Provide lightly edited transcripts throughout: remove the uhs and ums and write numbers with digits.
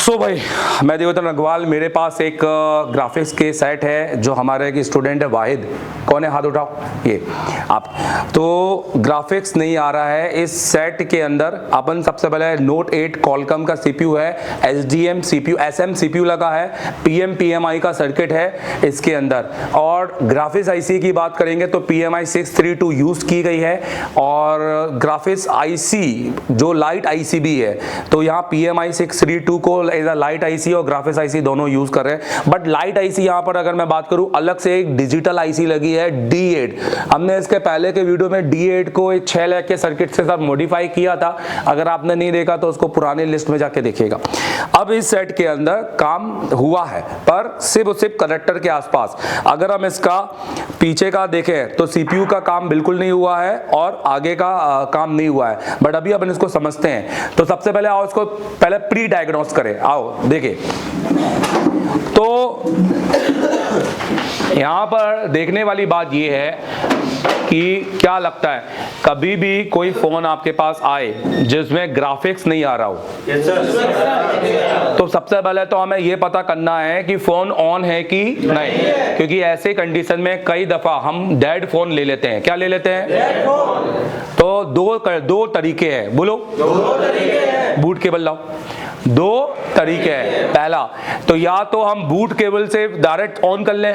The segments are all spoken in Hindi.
सो भाई, मैं देवोत्तम अग्रवाल, मेरे पास एक ग्राफिक्स के सेट है जो हमारे एक स्टूडेंट है वाहिद। कौन है, हाथ उठाओ, ये आप। तो ग्राफिक्स नहीं आ रहा है इस सेट के अंदर। अपन सबसे पहले नोट 8 कॉलकम का सीपीयू है, एसडीएम सीपीयू, एसएम सीपीयू लगा है, पीएम पीएमआई का सर्किट है इसके अंदर। और ग्राफिक्स आईसी की बात करेंगे तो पीएमआई 632 यूज की गई है। और ग्राफिक्स आईसी जो लाइट आईसी भी है, तो यहाँ पीएमआई 632 को एज अ लाइट आईसी और ग्राफिक्स आईसी दोनों यूज कर रहे हैं। बट लाइट आईसी यहाँ पर अगर मैं बात करूं, अलग से एक डिजिटल आईसी लगी है D8। हमने इसके पहले के वीडियो में D8 को एक 6 लाख के सर्किट के साथ मॉडिफाई किया था। अगर आपने नहीं देखा तो उसको पुराने लिस्ट में जाके देखिएगा। अब इस सेट के अंदर काम हुआ है, पर सिर्फ और सिर्फ कनेक्टर के आसपास। अगर हम इसका पीछे का देखें तो सीपीयू का काम बिल्कुल नहीं हुआ है और आगे का काम नहीं हुआ है। बट अभी अपन इसको समझते हैं। तो सबसे पहले आओ इसको पहले प्री डायग्नोस करें। आओ देखिए, तो यहां पर देखने वाली बात यह है कि क्या लगता है, कभी भी कोई फोन आपके पास आए जिसमें ग्राफिक्स नहीं आ रहा हो, तो सबसे पहले तो हमें यह पता करना है कि फोन ऑन है कि नहीं। क्योंकि ऐसे कंडीशन में कई दफा हम डेड फोन ले लेते हैं। क्या ले लेते हैं? तो दो तरीके हैं, बोलो। बूट केबल लाओ। दो तरीके हैं। पहला तो या तो हम बूट केबल से डायरेक्ट ऑन कर लें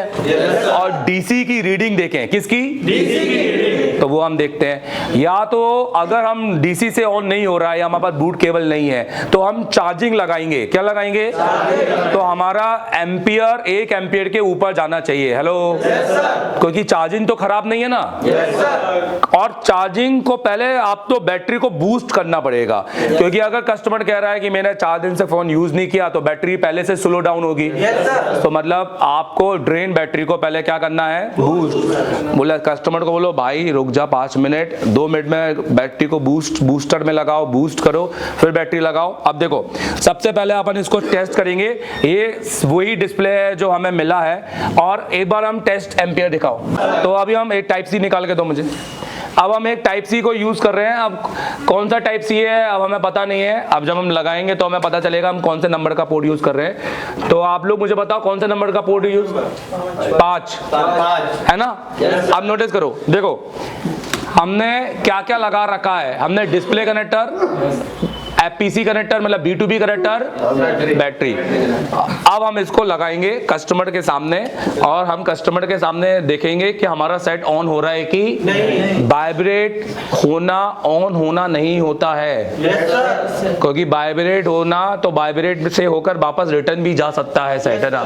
और डीसी की रीडिंग देखें। किसकी? डीसी की रीडिंग। तो वो हम देखते हैं। या तो अगर हम डीसी से ऑन नहीं हो रहा है या हमारे पास बूट केबल नहीं है तो हम चार्जिंग लगाएंगे। क्या लगाएंगे? तो हमारा एम्पियर 1 एम्पियर के ऊपर जाना चाहिए। हेलो, क्योंकि चार्जिंग तो खराब नहीं है ना। और चार्जिंग को पहले आप तो बैटरी को बूस्ट करना पड़ेगा। क्योंकि अगर कस्टमर कह रहा है कि मैंने 4 दिन से फोन यूज नहीं किया तो बैटरी पहले से स्लो डाउन होगी। तो मतलब आपको ड्रेन बैटरी को पहले क्या करना है? बूस्ट। बोला कस्टमर को, बोलो भाई रुक जा 5 मिनट, 2 मिनट में बैटरी को बूस्टर में लगाओ, बूस्ट करो, फिर बैटरी लगाओ। अब देखो, सबसे पहले अपन इसको टेस्ट करेंगे। ये वही डिस्प्ले है जो हमें मिला है और एक बार हम टेस्ट एम्पियर दिखाओ। तो अभी हम एक टाइप सी निकाल के दो मुझे। अब हम एक टाइप सी को यूज कर रहे हैं। अब कौन सा टाइप सी है अब हमें पता नहीं है। अब जब हम लगाएंगे तो हमें पता चलेगा हम कौन से नंबर का पोर्ट यूज कर रहे हैं। तो आप लोग मुझे बताओ कौन से नंबर का पोर्ट यूज? 5 है ना। अब नोटिस करो, देखो हमने क्या क्या लगा रखा है। हमने डिस्प्ले कनेक्टर, एपीसी कनेक्टर मतलब B2B कनेक्टर, बैटरी। अब हम इसको लगाएंगे कस्टमर के सामने और हम कस्टमर के सामने देखेंगे कि हमारा सेट ऑन हो रहा है कि नहीं। वाइब्रेट होना, ऑन होना नहीं होता है। क्योंकि वाइब्रेट होना तो वाइब्रेट से होकर वापस रिटर्न भी जा सकता है सेट, है ना।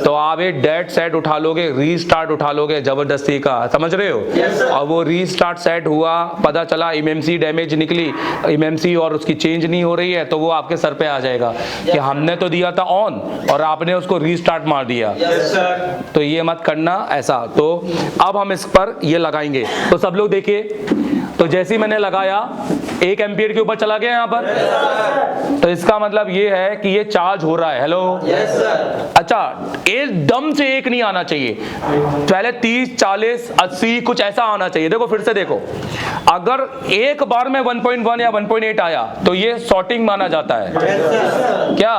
तो आप एक डेड सेट उठा लोगे, रीस्टार्ट उठा लोगे जबरदस्ती का, समझ रहे हो। और वो रीस्टार्ट सेट हुआ, पता चला एमएमसी डैमेज निकली, एमएमसी और उसकी चेंज नहीं हो रही है, तो वो आपके सर पे आ जाएगा कि हमने तो दिया था ऑन और आपने उसको रीस्टार्ट मार दिया। तो ये मत करना ऐसा। तो अब हम इस पर ये लगाएंगे। तो सब लोग देखिए, तो जैसे ही मैंने लगाया 1 एम्पियर के ऊपर चला गया यहाँ पर। तो इसका मतलब ये है कि ये चार्ज हो रहा है। हेलो, अच्छा, एकदम से 1 नहीं आना चाहिए, पहले 30, 40, 80 कुछ ऐसा आना चाहिए। देखो फिर से देखो, अगर एक बार में 1.1 या 1.8 आया तो ये सॉर्टिंग माना जाता है। क्या?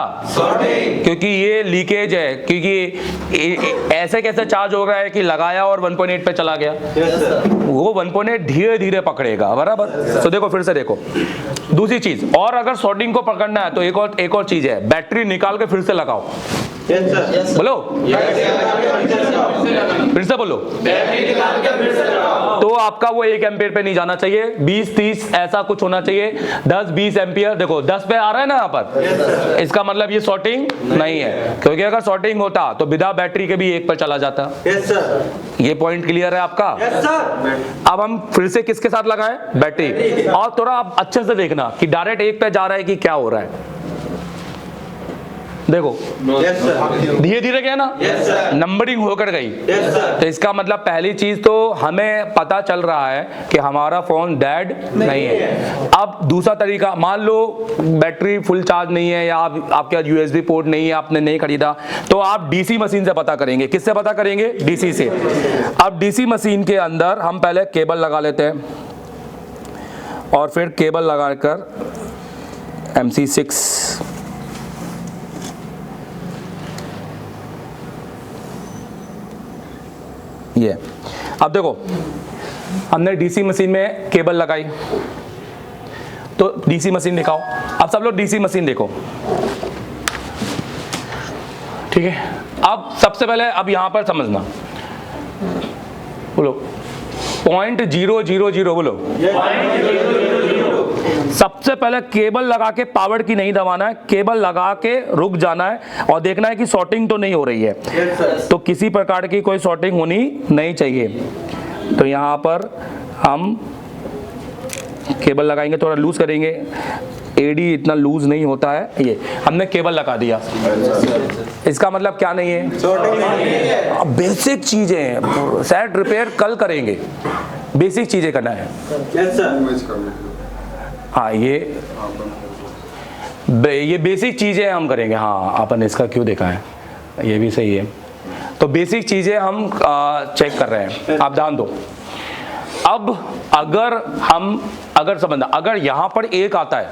क्योंकि ये लीकेज है। क्योंकि ऐसे कैसे चार्ज हो रहा है कि लगाया और 1.8 पे चला गया। वो 1.8 धीरे धीरे पकड़ेगा, बराबर। तो देखो फिर से देखो, दूसरी चीज, और अगर सॉर्टिंग को पकड़ना है तो एक और चीज है, बैटरी निकाल के फिर से लगाओ। बोलो, फिर से बोलो। तो आपका वो 1 एम्पियर पे नहीं जाना चाहिए, 20, 30 ऐसा कुछ होना चाहिए। 10, 20 एम्पियर, देखो 10 पे आ रहा है ना यहाँ पर। इसका मतलब ये सॉर्टिंग नहीं है। क्योंकि अगर सॉर्टिंग होता तो बिना बैटरी के भी 1 पर चला जाता। ये पॉइंट क्लियर है आपका? अब हम फिर से किसके साथ लगाएं? बैटरी। और थोड़ा आप अच्छे से देखना कि डायरेक्ट 1 पे जा रहा है कि क्या हो रहा है। देखो धीरे धीरे गया ना, नंबरिंग होकर गई। तो इसका मतलब पहली चीज तो हमें पता चल रहा है कि हमारा फोन डेड नहीं है। अब दूसरा तरीका, मान लो बैटरी फुल चार्ज नहीं है या आपके पास यूएसबी पोर्ट नहीं है, आपने नहीं खरीदा, तो आप डीसी मशीन से पता करेंगे। किससे पता करेंगे? डीसी से। अब डीसी मशीन के अंदर हम पहले केबल लगा लेते हैं और फिर केबल लगाकर MC6 ये अब देखो, हमने डीसी मशीन में केबल लगाई, तो डीसी मशीन दिखाओ। अब सब लोग डीसी मशीन देखो, ठीक है। अब सबसे पहले अब यहां पर समझना, बोलो 0.000 बोलो। सबसे पहले केबल लगा के पावर की नहीं दबाना है, केबल लगा के रुक जाना है और देखना है कि शॉर्टिंग तो नहीं हो रही है। तो किसी प्रकार की कोई शॉर्टिंग होनी नहीं चाहिए। तो यहाँ पर हम केबल लगाएंगे, थोड़ा लूज करेंगे, एडी इतना लूज नहीं होता है। ये हमने केबल लगा दिया, इसका मतलब क्या नहीं है, बेसिक चीजें हैं, सेट रिपेयर कल करेंगे, बेसिक चीजें करना है। हाँ ये बेसिक चीजें हम करेंगे। हाँ अपन इसका क्यों देखा है, ये भी सही है। तो बेसिक चीजें हम चेक कर रहे हैं, आप ध्यान दो। अब अगर समझना, अगर यहां पर एक आता है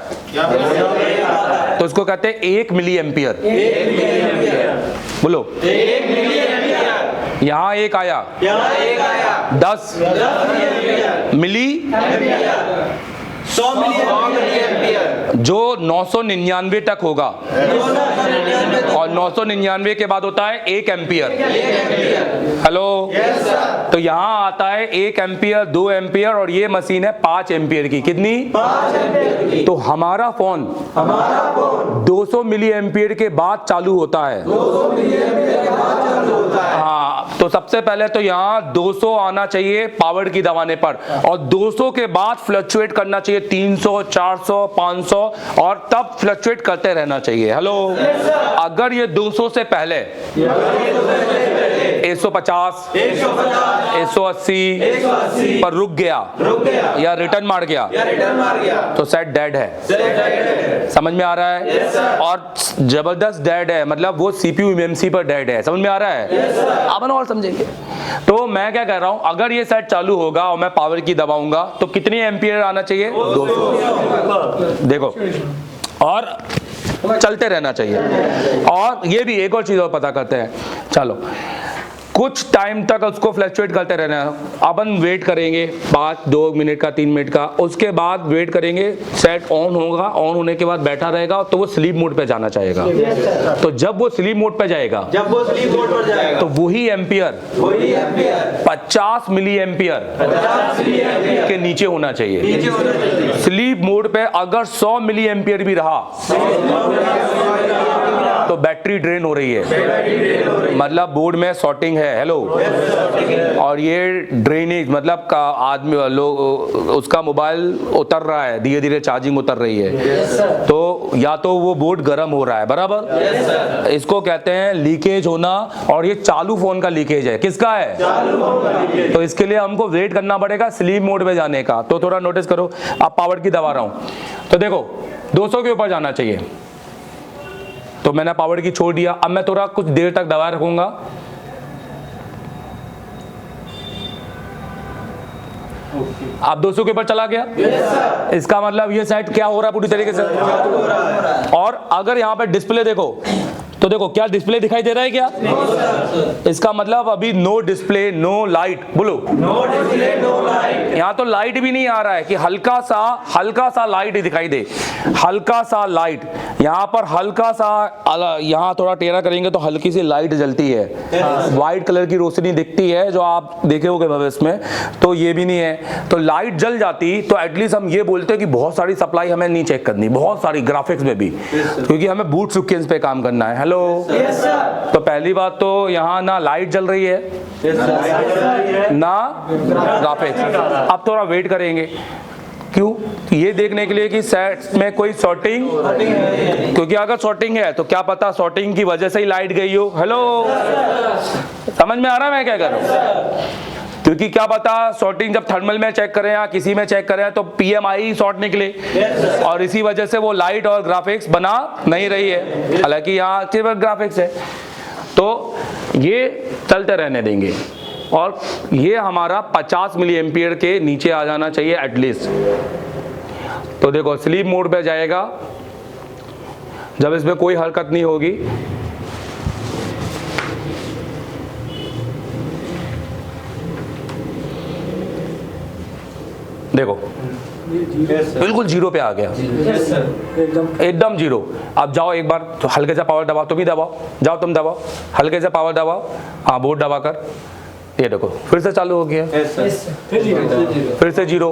तो इसको कहते हैं 1 मिली एम्पियर। बोलो 1 मिली एम्पियर। यहां एक आया 10 मिली, 100 मिली एम्पियर, जो 999 तक होगा, और 999 के बाद होता है 1 एम्पियर। हेलो, तो यहां आता है 1 एम्पियर, 2 एम्पियर, और ये मशीन है 5 एम्पियर की। कितनी? 5 एम्पियर की। तो हमारा फोन 200 मिली एम्पियर के बाद चालू होता है। 200 मिली एम्पियर के बाद चालू होता है। हाँ, तो सबसे पहले तो यहाँ 200 आना चाहिए पावर की दबाने पर, और 200 के बाद फ्लक्चुएट करना चाहिए 300, 400, 500, और तब फ्लक्चुएट करते रहना चाहिए। हेलो, अगर ये 200 से पहले 150, 180 पर रुक गया या रिटर्न मार गया तो सेट डेड है। समझ में आ रहा है? और जबरदस्त डेड है, मतलब वो सीपीयू एमएमसी पर डेड है। समझ में आ रहा है? अपन और समझेंगे। तो मैं क्या कह रहा हूं, अगर ये सेट चालू होगा और मैं पावर की दबाऊंगा तो कितनी एम्पियर आना चाहिए? 200। देखो, और चलते रहना चाहिए। और ये भी एक और चीज और पता करते हैं, चलो कुछ टाइम तक उसको फ्लक्चुएट करते रहना है। अपन वेट करेंगे 2 मिनट का, 3 मिनट का, उसके बाद वेट करेंगे, सेट ऑन होगा, ऑन होने के बाद बैठा रहेगा तो वो स्लीप मोड पे जाना चाहेगा। तो जब वो स्लीप मोड पे जाएगा, तो वही एम्पियर 50 मिली एम्पियर के नीचे होना चाहिए। स्लीप मोड पे अगर 100 मिली एम्पियर भी रहा तो बैटरी ड्रेन हो रही है, मतलब बोर्ड में शॉर्टिंग है। हेलो, और ये ड्रेनेज मतलब का आदमी लोग उसका मोबाइल उतर रहा है, धीरे धीरे चार्जिंग उतर रही है, तो या तो वो बोर्ड गर्म हो रहा है, बराबर। इसको कहते हैं लीकेज होना, और ये चालू फोन का लीकेज है। किसका है? चालू फोन का लीकेज। तो इसके लिए हमको वेट करना पड़ेगा स्लीप मोड में जाने का। तो थोड़ा नोटिस करो, आप पावर की दबा रहा हूं तो देखो 200 के ऊपर जाना चाहिए, तो मैंने पावर की छोड़ दिया। अब मैं थोड़ा कुछ देर तक दबाए रखूंगा, आप 200 के ऊपर चला गया। इसका मतलब ये सेट क्या हो रहा है पूरी तरीके से। और अगर यहाँ पे डिस्प्ले देखो तो देखो क्या डिस्प्ले दिखाई दे रहा है क्या? इसका मतलब अभी नो डिस्प्ले, नो लाइट। बोलो नो डिस्प्ले, नो लाइट। यहाँ तो लाइट भी नहीं आ रहा है कि हल्का सा लाइट दिखाई दे, हल्का सा लाइट। यहाँ पर हल्का सा, यहाँ थोड़ा टेढ़ा करेंगे तो हल्की सी लाइट जलती है, व्हाइट कलर की रोशनी दिखती है जो आप देखे होगे भविष्य में। तो ये भी नहीं है, तो लाइट जल जाती तो एटलीस्ट हम ये बोलते हैं कि बहुत सारी सप्लाई हमें नहीं चेक करनी, बहुत सारी ग्राफिक्स में भी, क्योंकि हमें बूट सिक्वेंस पे काम करना है। हेलो, तो पहली बात तो यहाँ ना लाइट जल रही है ना ग्राफिक्स। अब थोड़ा वेट करेंगे, क्यों? ये देखने के लिए कि सेट में कोई शॉर्टिंग, क्योंकि अगर शॉर्टिंग है तो क्या पता शॉर्टिंग की वजह से ही लाइट गई हो। हेलो, समझ में आ रहा है मैं क्या कर रहा हूँ? क्योंकि क्या पता शॉर्टिंग जब थर्मल में चेक करें या किसी में चेक करें तो PMI शॉर्ट निकले, और इसी वजह से वो लाइट और ग्राफिक्स बना नहीं रही है, हालांकि यहाँ केवल ग्राफिक्स है। तो ये चलते रहने देंगे, और ये हमारा 50 मिली एम्पियर के नीचे आ जाना चाहिए एटलीस्ट। तो देखो स्लीप मोड पे जाएगा जब इसमें कोई हरकत नहीं होगी। देखो बिल्कुल जीरो पे आ गया, एकदम जीरो। अब जाओ एक बार तो हल्के से पावर दबाओ, तुम ही दबाओ, जाओ तुम दबाओ, हल्के से पावर दबाओ, हाँ बोर्ड दबा कर, ये देखो फिर से चालू हो गया, फिर से जीरो,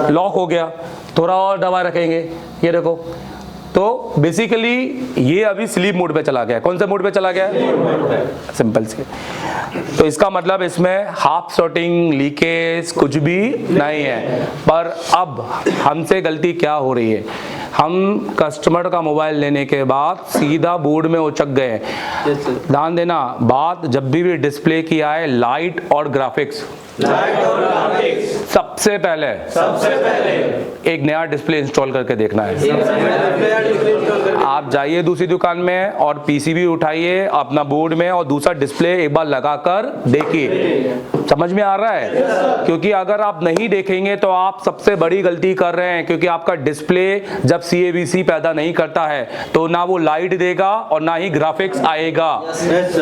लॉक हो गया, थोड़ा और दबा रखेंगे, ये देखो। तो बेसिकली ये अभी स्लीप मोड पे चला गया। कौन से मोड पे चला गया? सिंपल से। तो इसका मतलब इसमें हाफ शॉर्टिंग, लीकेज कुछ भी नहीं है। पर अब हमसे गलती क्या हो रही है, हम कस्टमर का मोबाइल लेने के बाद सीधा बोर्ड में उचक गए। ध्यान देना, बात जब भी डिस्प्ले की आए, लाइट और ग्राफिक्स, सबसे पहले एक नया डिस्प्ले इंस्टॉल करके देखना है। आप जाइए दूसरी दुकान में और पीसीबी उठाइए अपना बोर्ड में और दूसरा डिस्प्ले एक बार लगाकर देखिए, समझ में आ रहा है? क्योंकि अगर आप नहीं देखेंगे तो आप सबसे बड़ी गलती कर रहे हैं, क्योंकि आपका डिस्प्ले जब CAVC पैदा नहीं करता है तो ना वो लाइट देगा और ना ही ग्राफिक्स आएगा,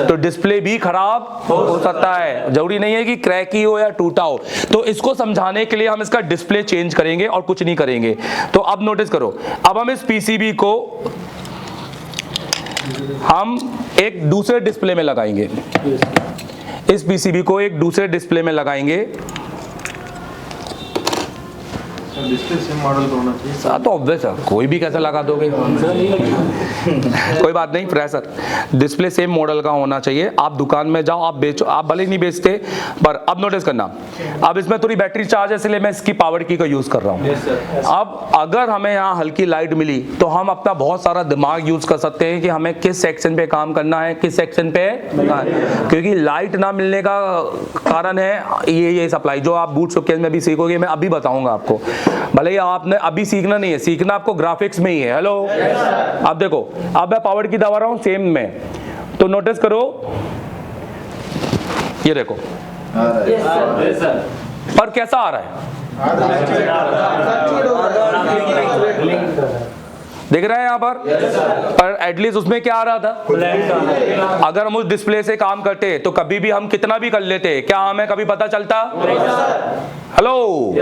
तो डिस्प्ले भी खराब हो सकता है। जरूरी नहीं है कि क्रैक ही हो या टूटा हो। तो इसको समझाने के लिए हम इसका डिस्प्ले चेंज करेंगे और कुछ नहीं करेंगे। तो अब नोटिस करो, अब हम इस पीसीबी को हम एक दूसरे डिस्प्ले में लगाएंगे, इस पीसीबी को एक दूसरे डिस्प्ले में लगाएंगे। डिस्प्ले सेम मॉडल का होना चाहिए। तो ऑब्वियस है, कोई भी कैसे लगा दोगे? कोई बात नहीं प्रेसर, डिस्प्ले सेम मॉडल का होना चाहिए। आप दुकान में जाओ, आप बेचो, आप भले नहीं बेचते, पर अब नोटिस करना, अब इसमें थोड़ी बैटरी चार्ज है इसलिए मैं इसकी पावर की का यूज कर रहा हूँ। अब अगर हमें यहाँ हल्की लाइट मिली तो हम अपना बहुत सारा दिमाग यूज कर सकते हैं कि हमें किस सेक्शन पे काम करना है, किस सेक्शन पे, क्योंकि लाइट ना मिलने का कारण है ये सप्लाई, जो आप बूट शोकेस में भी सीखोगे, मैं अभी बताऊंगा आपको। भले ही आपने अभी सीखना नहीं है, सीखना आपको ग्राफिक्स में ही है। हेलो, अब देखो, अब मैं पावर की दबा रहा हूं सेम में, तो नोटिस करो, ये देखो पर कैसा आ रहा है, देख रहे हैं यहाँ पर एटलीस्ट उसमें क्या आ रहा था? अगर हम उस डिस्प्ले से काम करते तो कभी भी हम कितना भी कर लेते, क्या हमें कभी पता चलता? हेलो,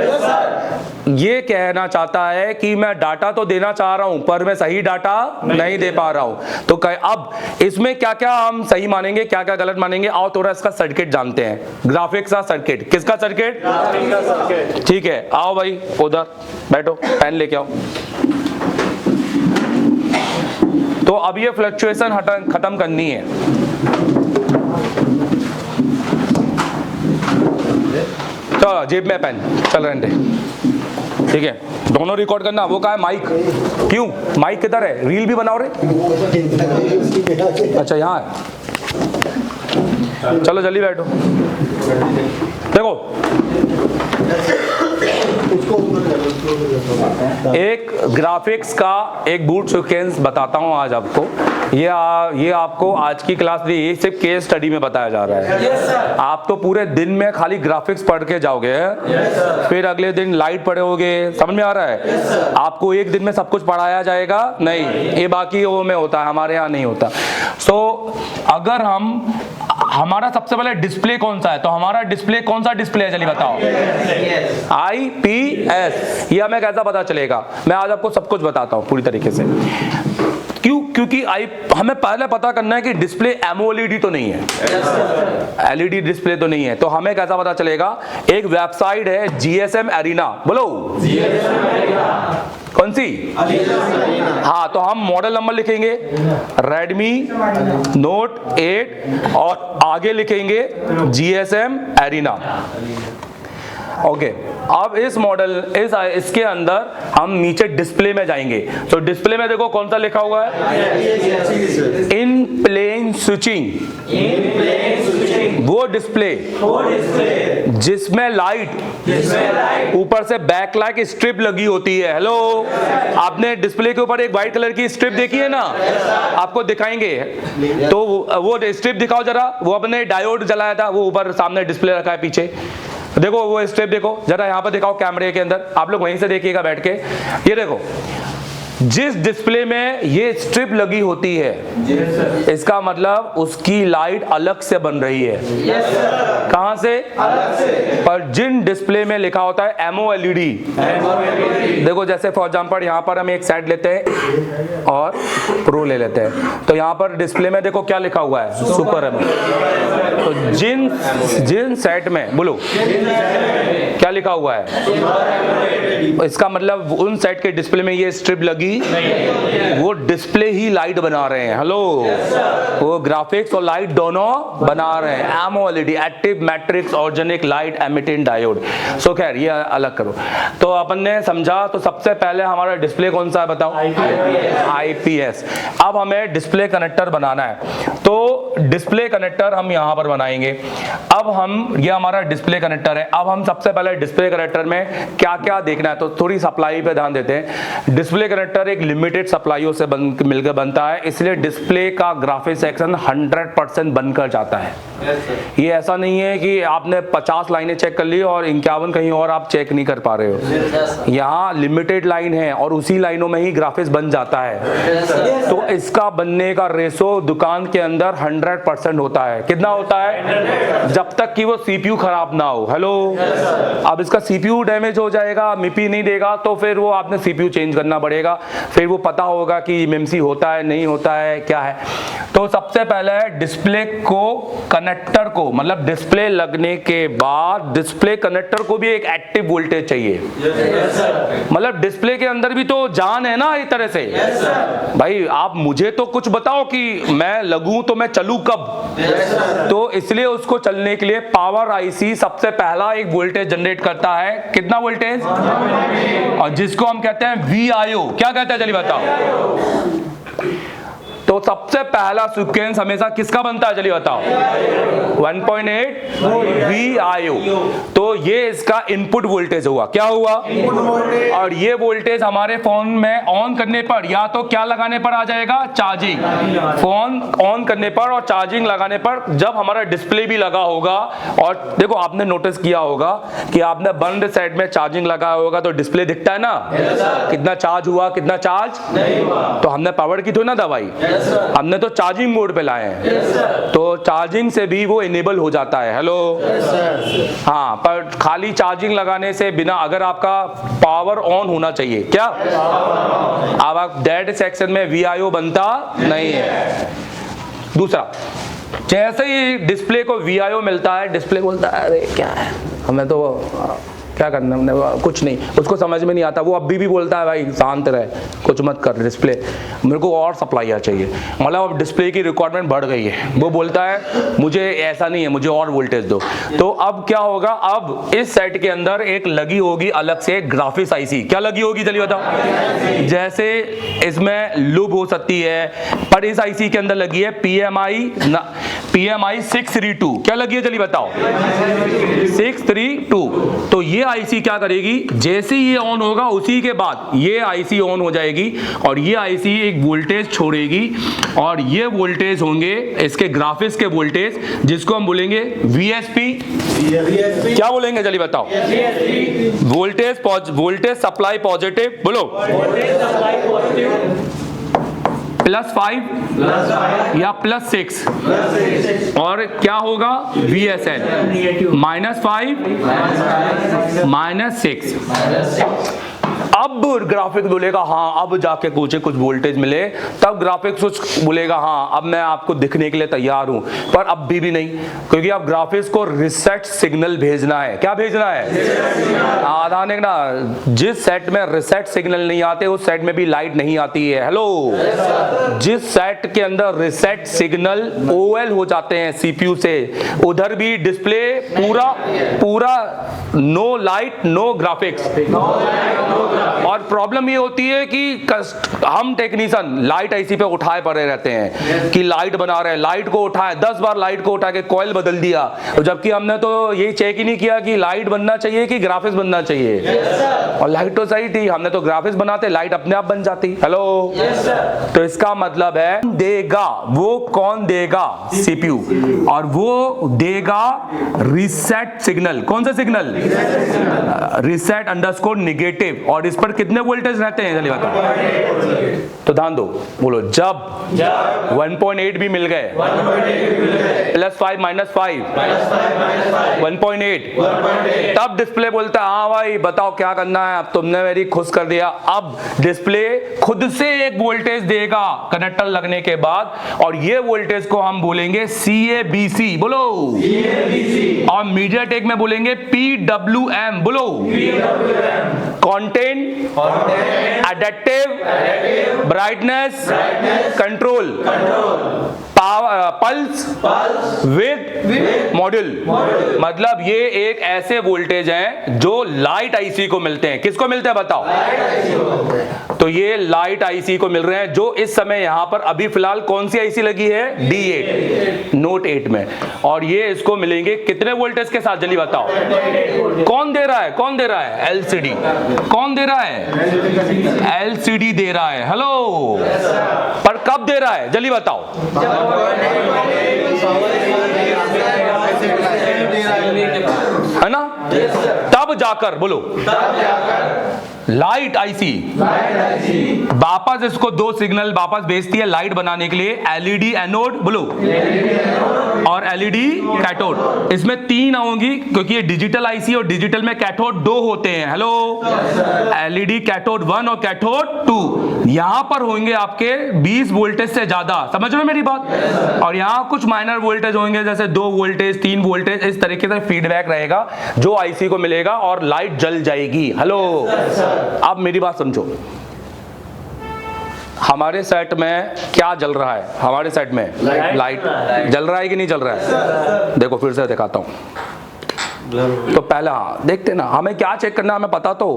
ये कहना चाहता है कि मैं डाटा तो देना चाह रहा हूं पर मैं सही डाटा नहीं दे पा रहा हूं। तो अब इसमें क्या क्या हम सही मानेंगे, क्या क्या गलत मानेंगे? आओ थोड़ा इसका सर्किट जानते हैं। ग्राफिक्स का सर्किट, किसका सर्किट? ठीक है, आओ भाई उधर बैठो, पेन लेके आओ। तो अब ये फ्लक्चुएशन खत्म करनी है। चलो जेब में पेन, चल रहे हैं, ठीक है, दोनों रिकॉर्ड करना। वो कहा है माइक? क्यों माइक किधर है? रील भी बनाओ रे? अच्छा यहाँ है, चलो जल्दी बैठो। देखो एक ग्राफिक्स का एक बूट सीक्वेंस बताता हूं आज आपको। ये आपको आज की क्लास में ये सिर्फ केस स्टडी में बताया जा रहा है। आप तो पूरे दिन में खाली ग्राफिक्स पढ़ के जाओगे, फिर अगले दिन लाइट पढ़ोगे, समझ में आ रहा है? आपको एक दिन में सब कुछ पढ़ाया जाएगा नहीं, ये बाकी वो में होता है, हमारे यहाँ नहीं होता। सो अगर हमारा सबसे पहले डिस्प्ले कौन सा है, तो हमारा डिस्प्ले कौन सा डिस्प्ले है, चलिए बताओ? IPS। ये हमें कैसा पता चलेगा? मैं आज आपको सब कुछ बताता हूं पूरी तरीके से। क्योंकि हमें पहले पता करना है कि डिस्प्ले एमओएलईडी तो नहीं है, एलईडी डिस्प्ले तो नहीं है। तो हमें कैसा पता चलेगा? एक वेबसाइट है GSM एरिना, बोलो कौन सी? हाँ, तो हम मॉडल नंबर लिखेंगे Redmi Note 8 और आगे लिखेंगे GSM एरिना। ओके, अब इस मॉडल इसके अंदर हम नीचे डिस्प्ले में जाएंगे। तो डिस्प्ले में देखो कौन सा लिखा हुआ है? इन प्लेन स्विचिंग। वो डिस्प्ले जिसमें लाइट ऊपर से बैक लाइट स्ट्रिप लगी होती है। हेलो, आपने डिस्प्ले के ऊपर एक व्हाइट कलर की स्ट्रिप देखी है ना? आपको दिखाएंगे, तो वो स्ट्रिप दिखाओ जरा। वो अपने डायोड जलाया था, वो ऊपर सामने डिस्प्ले रखा है पीछे, देखो वो स्टेप देखो जरा, यहाँ पर दिखाओ कैमरे के अंदर, आप लोग वहीं से देखिएगा बैठ के। ये देखो जिस डिस्प्ले में ये स्ट्रिप लगी होती है, इसका मतलब उसकी लाइट अलग से बन रही है। कहां से? अलग से। पर जिन डिस्प्ले में लिखा होता है MOLED, देखो जैसे फॉर एग्जांपल यहां पर हम एक सेट लेते हैं और प्रो ले लेते हैं, तो यहां पर डिस्प्ले में देखो क्या लिखा हुआ है, सुपर एमोलेड। तो जिन सेट में बोलो क्या लिखा हुआ है, इसका मतलब उन सेट के डिस्प्ले में ये स्ट्रिप लगी, वो डिस्प्ले ही लाइट बना रहे हैं। हेलो, वो ग्राफिक्स और लाइट दोनों बना रहे हैं। AMOLED, active matrix organic light emitting diode. So खैर ये अलग करो। तो अपन ने समझा, तो सबसे पहले हमारा डिस्प्ले कौन सा है बताओ? IPS। अब हमें डिस्प्ले कनेक्टर बनाना है, तो डिस्प्ले कनेक्टर हम यहां पर बनाएंगे। अब हम, ये हमारा डिस्प्ले कनेक्टर है। अब हम सबसे पहले डिस्प्ले कनेक्टर में क्या क्या देखना है, तो थोड़ी सप्लाई पे ध्यान देते हैं। डिस्प्ले कनेक्टर एक लिमिटेड सप्लाईयों से मिलकर बनता है, इसलिए डिस्प्ले का ग्राफिक सेक्शन 100% बनकर जाता है। ये ऐसा नहीं है कि आपने 50 लाइनें चेक कर ली और 51 कहीं और आप चेक नहीं कर पा रहे हो। यहाँ लिमिटेड लाइन है और उसी लाइनों में ही ग्राफिक्स बन जाता है। तो इसका बनने का रेशो दुकान के अंदर 100% होता है। कितना होता है? जब तक कि वो CPU खराब ना हो। हेलो, अब इसका CPU डैमेज हो जाएगा, MIPI नहीं देगा, तो फिर वो आपने CPU चेंज करना पड़ेगा। फिर वो पता होगा कि MMC होता है नहीं होता है क्या है। तो सबसे पहले डिस्प्ले को कनेक्टर को, मतलब डिस्प्ले लगने के बाद डिस्प्ले कनेक्टर को भी एक एक्टिव वोल्टेज चाहिए। मतलब डिस्प्ले के अंदर भी तो जान है ना, एक तरह से। भाई आप मुझे तो कुछ बताओ कि मैं लगूं तो मैं चलूं कब? तो इसलिए उसको चलने के लिए पावर IC सबसे पहला एक वोल्टेज जनरेट करता है। कितना वोल्टेज? और जिसको हम कहते हैं VIO। क्या कहते हैं चलिए बताओ। तो सबसे पहला सीक्वेंस हमेशा किसका बनता है चलिए बताओ? 1.8 VIO। तो ये इसका इनपुट वोल्टेज हुआ। क्या हुआ? और ये वोल्टेज हमारे फोन में ऑन करने पर या तो क्या लगाने पर आ जाएगा? चार्जिंग। फोन ऑन करने पर और चार्जिंग लगाने पर जब हमारा डिस्प्ले भी लगा होगा, और देखो आपने नोटिस किया होगा कि आपने बंद साइड में चार्जिंग लगाया होगा तो डिस्प्ले दिखता है ना, कितना चार्ज हुआ कितना चार्ज नहीं हुआ। तो हमने पावर की तो ना दवाई, हमने तो चार्जिंग मोड पे लाए हैं, तो चार्जिंग से भी वो इनेबल हो जाता है। हेलो, हाँ, पर खाली चार्जिंग लगाने से बिना, अगर आपका पावर ऑन होना चाहिए। क्या? अब आप डेड सेक्शन में VIO बनता नहीं है। दूसरा, जैसे ही डिस्प्ले को VIO मिलता है, डिस्प्ले बोलता है अरे क्या है, हमें तो क्या करना, हमने कुछ नहीं, उसको समझ में नहीं आता। वो अभी भी बोलता है भाई शांत रहे, कुछ मत कर, डिस्प्ले मेरे को और सप्लाई चाहिए। मतलब अब डिस्प्ले की रिक्वायरमेंट बढ़ गई है, वो बोलता है मुझे ऐसा नहीं है, मुझे और वोल्टेज दो। तो अब क्या होगा, अब इस सेट के अंदर एक लगी होगी अलग से ग्राफिक्स IC। क्या लगी होगी चलिए बताओ? जैसे इसमें लूप हो सकती है, पर इस IC के अंदर लगी है PMI 632। क्या लगी है चलिए बताओ? 632। तो ये IC क्या करेगी, जैसे ये ऑन होगा उसी के बाद ये IC ऑन हो जाएगी और ये IC एक वोल्टेज छोड़ेगी, और ये वोल्टेज होंगे इसके ग्राफिक्स के वोल्टेज, जिसको हम बोलेंगे VSP। क्या बोलेंगे चलिए बताओ? Voltage supply positive. बोलो +5 या +6, और क्या होगा VSL -5 -6। अब ग्राफिक्स बोलेगा हाँ, अब जाके मुझे कुछ वोल्टेज मिले, तब ग्राफिक्स बोलेगा हाँ अब मैं आपको दिखने के लिए तैयार हूं। पर अब भी नहीं, क्योंकि अब ग्राफिक्स को रिसेट सिग्नल भेजना है। क्या भेजना है? आधा ने ना, जिस सेट में रिसेट सिग्नल नहीं आते उस सेट में भी लाइट नहीं आती है। हेलो, जिस सेट के अंदर रिसेट सिग्नल OL हो जाते हैं CPU से, उधर भी डिस्प्ले पूरा नो लाइट नो ग्राफिक्स। और प्रॉब्लम ये होती है कि हम टेक्नीशियन लाइट IC पे उठाए पड़े रहते हैं कि लाइट बना रहे हैं, लाइट को उठाए 10 बार लाइट को उठा के कॉइल बदल दिया, जबकि हमने तो ये चेक ही नहीं किया कि लाइट बनना चाहिए कि ग्राफिक्स बनना चाहिए। और लाइट तो सही थी, हमने तो ग्राफिक्स बनाते, लाइट अपने आप बन जाती। हेलो, तो इसका मतलब है देगा, वो कौन देगा? CPU। और वो देगा रिसेट सिग्नल। कौन सा सिग्नल? Reset underscore negative. और इस पर कितने वोल्टेज रहते हैं जल्दी बताओ। तो ध्यान दो, बोलो जब 1.8 भी मिल गए, +5 -5 1.8, तब डिस्प्ले बोलता है हाँ भाई बताओ क्या करना है, अब तुमने मेरी खुश कर दिया। अब डिस्प्ले खुद से एक वोल्टेज देगा कनेक्टर लगने के बाद, और ये वोल्टेज को हम बोलेंगे CABC, बोलो और मीडियाटेक में बोलेंगे PWM, बोलो content, adaptive, brightness, control, pulse, with module. मतलब ये एक ऐसे वोल्टेज हैं जो लाइट आईसी को मिलते हैं। किसको मिलते हैं बताओ। तो ये लाइट आईसी को मिल रहे हैं, जो इस समय यहां पर अभी फिलहाल कौन सी आईसी लगी है, D8 नोट 8 में, और ये इसको मिलेंगे कितने वोल्टेज के साथ जल्दी बताओ। कौन दे रहा है, कौन दे रहा है, LCD। कौन दे रहा है, LCD दे रहा है। हेलो, पर कब दे रहा है जल्दी बताओ। है ना, तब जाकर बोलो लाइट आईसी वापस इसको दो सिग्नल वापस भेजती है लाइट बनाने के लिए, LED एनोड बोलो और LED कैथोड। इसमें 3 होंगी क्योंकि ये डिजिटल आईसी और डिजिटल में कैथोड 2 होते हैं। हेलो, LED कैथोड 1 और कैथोड 2। यहां पर होंगे आपके 20 वोल्टेज से ज्यादा, समझ रहे हो मेरी बात। और यहां कुछ माइनर वोल्टेज होंगे जैसे 2 वोल्टेज 3 वोल्टेज, इस तरीके से फीडबैक रहेगा जो आईसी को मिलेगा और लाइट जल जाएगी। हेलो, अब मेरी बात समझो, हमारे सेट में क्या जल रहा है, हमारे सेट में लाइट जल रहा है कि नहीं जल रहा है। देखो फिर से दिखाता हूं। तो पहला देखते ना, हमें क्या चेक करना है, हमें पता तो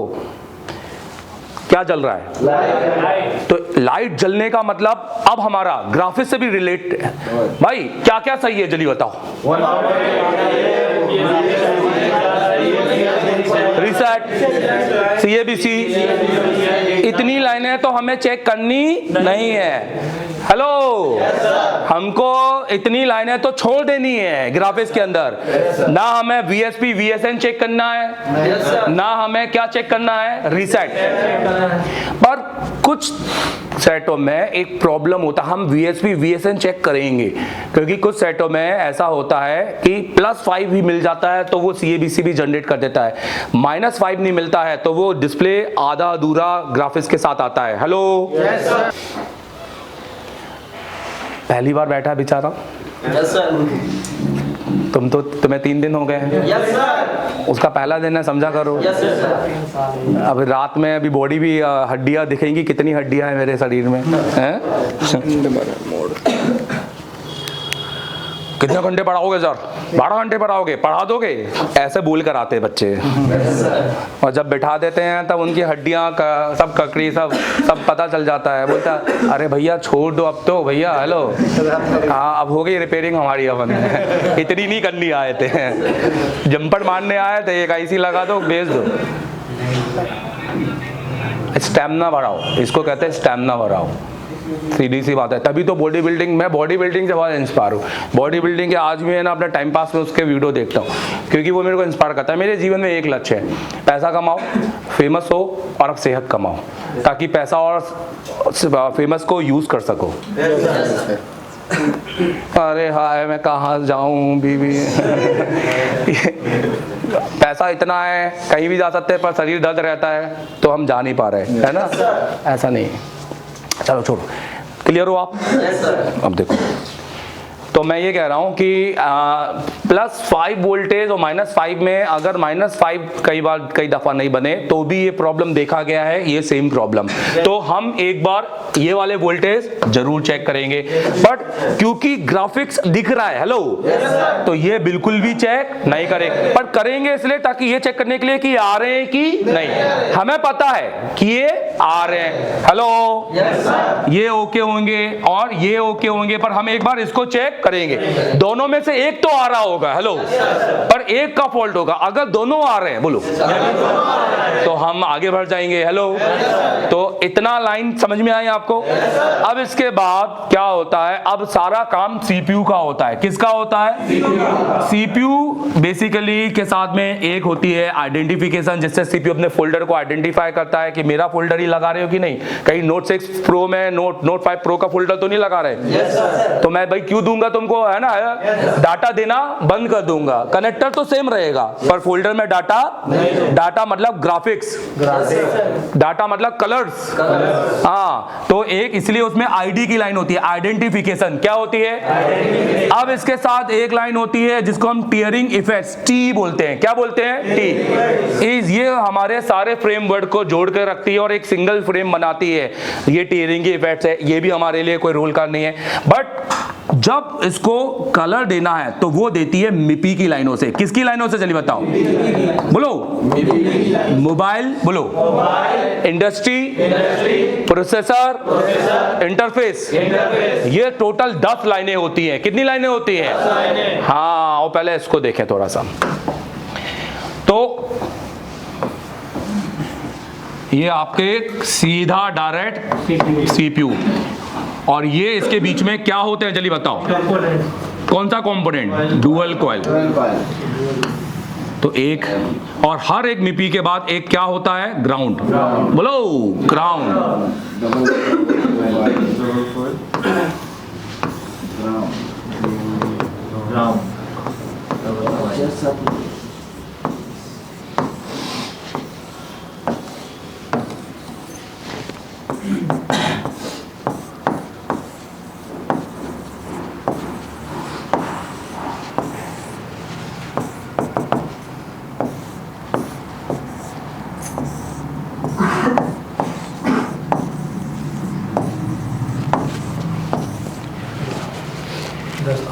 क्या जल रहा है। तो लाइट जलने का मतलब अब हमारा ग्राफिक्स से भी रिलेट है। भाई क्या क्या सही है जल्दी बताओ। रीसेट, CABC, इतनी लाइनें तो हमें चेक करनी नहीं है। हेलो, हमको इतनी लाइनें तो छोड़ देनी है ग्राफिक्स के अंदर। ना हमें VSP VSN चेक करना है, ना हमें क्या चेक करना है, रीसेट। पर कुछ सेटों में एक प्रॉब्लम होता है, हम VSP VSN चेक करेंगे क्योंकि कुछ सेटों में ऐसा होता है कि +5 भी मिल जाता है तो वो CABC भी जनरेट कर देता है, -5 नहीं मिलता है तो वो डिस्प्ले आधा अधूरा ग्राफिक्स के साथ आता है। हेलो, पहली बार बैठा है बेचारा। Yes sir. तुम्हें 3 दिन हो गए हैं। Yes sir. उसका पहला दिन है, समझा करो। Yes sir. अब रात में अभी बॉडी भी हड्डियां दिखेंगी, कितनी हड्डियां हैं मेरे शरीर में, हैं? कितने घंटे पढ़ाओगे सर? 12 घंटे पढ़ाओगे, पढ़ा दोगे? ऐसे बोल कर आते बच्चे, और जब बैठा देते हैं तब उनकी हड्डियां सब ककड़ी सब पता चल जाता है। बोलता अरे भैया छोड़ दो अब तो भैया। हेलो, हाँ अब हो गई रिपेयरिंग हमारी, अपन इतनी नहीं करनी आए थे, जंपर मारने आए थे, एक आईसी लगा दो भेज दो। स्टैमिना बढ़ाओ, इसको कहते हैं स्टैमिना बढ़ाओ, सीधी सी बात है। तभी तो बॉडी बिल्डिंग, मैं बॉडी बिल्डिंग से बहुत इंस्पायर हूँ। बॉडी बिल्डिंग के आज भी है ना, अपना टाइम पास में उसके वीडियो देखता हूँ क्योंकि वो मेरे को इंस्पायर करता है। मेरे जीवन में एक लक्ष्य है, पैसा कमाओ, फेमस हो और अब सेहत कमाओ, ताकि पैसा और फेमस को यूज कर सको। अरे हाय मैं कहाँ जाऊँ बीवी पैसा इतना है कहीं भी जा सकते हैं, पर शरीर दर्द रहता है तो हम जा नहीं पा रहे, है ना। ऐसा नहीं, चलो छोड़ो, क्लियर हो आप। अब देखो, तो मैं ये कह रहा हूं कि +5 वोल्टेज और -5 में अगर -5 कई दफा नहीं बने तो भी ये प्रॉब्लम देखा गया है, ये सेम प्रॉब्लम। तो हम एक बार ये वाले वोल्टेज जरूर चेक करेंगे, बट क्योंकि ग्राफिक्स दिख रहा है, हेलो, तो ये बिल्कुल भी चेक नहीं करेंगे, पर करेंगे इसलिए ताकि ये चेक करने के लिए कि आ रहे हैं कि नहीं। हमें पता है कि ये आ रहे हैं, हेलो, ये ओके होंगे और ये ओके होंगे, पर हम एक बार इसको चेक करेंगे। दोनों में से एक तो आ रहा होगा, हेलो, पर एक का फॉल्ट होगा। अगर दोनों आ रहे हैं, बोलो, तो हम आगे बढ़ जाएंगे। हेलो, तो इतना लाइन समझ में आई आपको? अब इसके बाद क्या होता है, अब सारा काम सीपीयू का होता है। किसका होता है? सीपीयू बेसिकली के साथ में एक होती है आइडेंटिफिकेशन, जिससे सीपीयू अपने फोल्डर को आइडेंटिफाई करता है कि मेरा फोल्डर ही लगा रहे हो कि नहीं, कहीं नोट 6 प्रो में नोट 5 प्रो का फोल्डर तो नहीं लगा रहे। तो मैं भाई क्यों दूंगा तुमको, है ना, डाटा देना बंद कर दूंगा। कनेक्टर तो सेम रहेगा पर फोल्डर में डाटा मतलब ग्राफिक्स, डाटा मतलब कलर्स। हाँ, तो एक इसलिए उसमें आईडी की लाइन होती है, आइडेंटिफिकेशन। क्या होती है? अब इसके साथ एक लाइन होती है जिसको हम टीयरिंग इफेक्ट्स, टी बोलते हैं। क्या बोलते हैं? टी। ये हमारे सारे फ्रेमवर्क को जोड़ कर रखती है और एक सिंगल फ्रेम बनाती है। ये टीयरिंग इफेक्ट्स है, ये भी हमारे लिए कोई रोल का नहीं है। बट जब इसको कलर देना है तो वो देती है मिपी की लाइनों से। किसकी लाइनों से? चलिए बताओ, बोलो। मोबाइल, बोलो। Industry, processor, interface. ये टोटल 10 लाइनें होती हैं। कितनी लाइनें होती हैं? हाँ, और पहले इसको देखें थोड़ा सा। तो ये आपके सीधा डायरेक्ट सीपीयू, और ये इसके बीच में क्या होते हैं? जल्दी बताओ, कौन सा कंपोनेंट? Dual coil. तो एक, और हर एक मिपी के बाद एक क्या होता है? ग्राउंड। बोलो, ग्राउंड।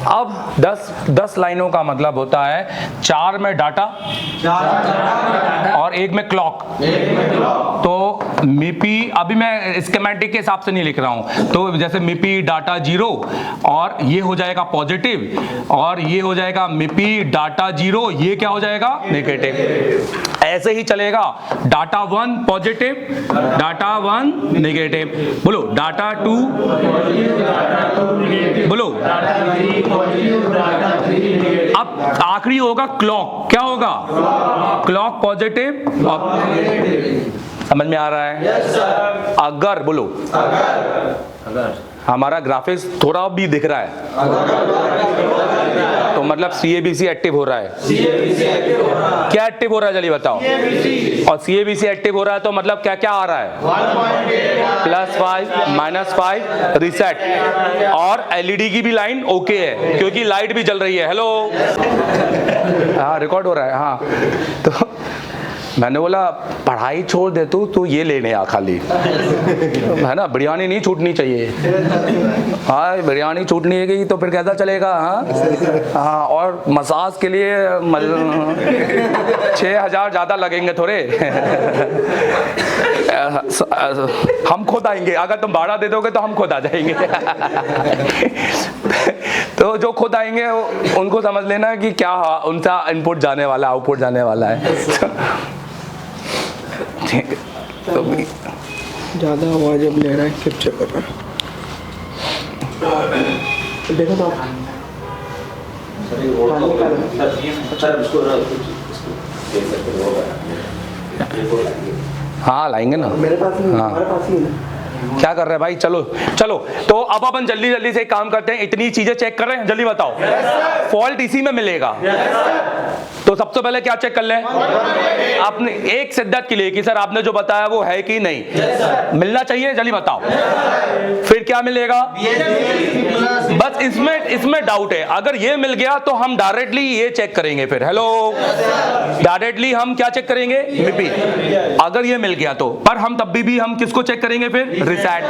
अब 10 लाइनों का मतलब होता है 4 में डाटा और 1 में क्लॉक। तो मिपी, अभी मैं स्कीमेटिक के हिसाब से नहीं लिख रहा हूं, तो जैसे मिपी डाटा 0 और ये हो जाएगा पॉजिटिव, और ये हो जाएगा मिपी डाटा 0, ये क्या हो जाएगा? नेगेटिव। ऐसे ही चलेगा, डाटा 1 पॉजिटिव, डाटा 1 नेगेटिव। बोलो, डाटा 2, बोलो। अब आखिरी होगा क्लॉक। क्या होगा? Clock positive. समझ में आ रहा है? अगर, बोलो, अगर हमारा ग्राफिक्स थोड़ा भी दिख रहा है तो मतलब CABC एक्टिव हो रहा है। क्या एक्टिव हो रहा है? जल्दी बताओ। और CABC एक्टिव हो रहा है तो मतलब क्या क्या आ रहा है? +5, -5, रीसेट। और LED की भी लाइन ओके है क्योंकि लाइट भी जल रही है। हेलो, हाँ, रिकॉर्ड हो रहा है। हाँ, तो मैंने बोला पढ़ाई छोड़ दे तू ये लेने आ खाली, है ना, बिरयानी नहीं छूटनी चाहिए। हाँ, बिरयानी छूटनी है तो फिर कैसा चलेगा? हाँ, और मसाज के लिए 6,000 ज़्यादा लगेंगे थोड़े। हम खुद आएंगे, अगर तुम भाड़ा दे दोगे तो हम खुद आ जाएंगे। तो जो खुद आएंगे उनको समझ लेना कि क्या उनका इनपुट जाने वाला, आउटपुट जाने वाला है। तो ज़्यादा आवाज़ अब ले रहा है, कैप्चर कर रहा है। देखो तो हाँ, लाएंगे ना। मेरे पास नहीं, हाँ, हमारे पास ही है। क्या कर रहे हैं भाई? चलो चलो, तो अब अपन जल्दी जल्दी से काम करते हैं। इतनी चीजें चेक कर रहे हैं, जल्दी बताओ। फॉल्ट इसी में मिलेगा। तो सबसे पहले क्या चेक कर लें? आपने एक शिद्दत के लिए कि सर आपने जो बताया वो है कि नहीं, मिलना चाहिए। जल्दी बताओ। फिर क्या मिलेगा? बस इसमें डाउट है। अगर ये मिल गया तो हम डायरेक्टली ये चेक करेंगे। फिर हेलो, डायरेक्टली हम क्या चेक करेंगे? मिपी। अगर ये मिल गया तो, पर हम तब भी हम किसको चेक करेंगे? फिर रीसेट।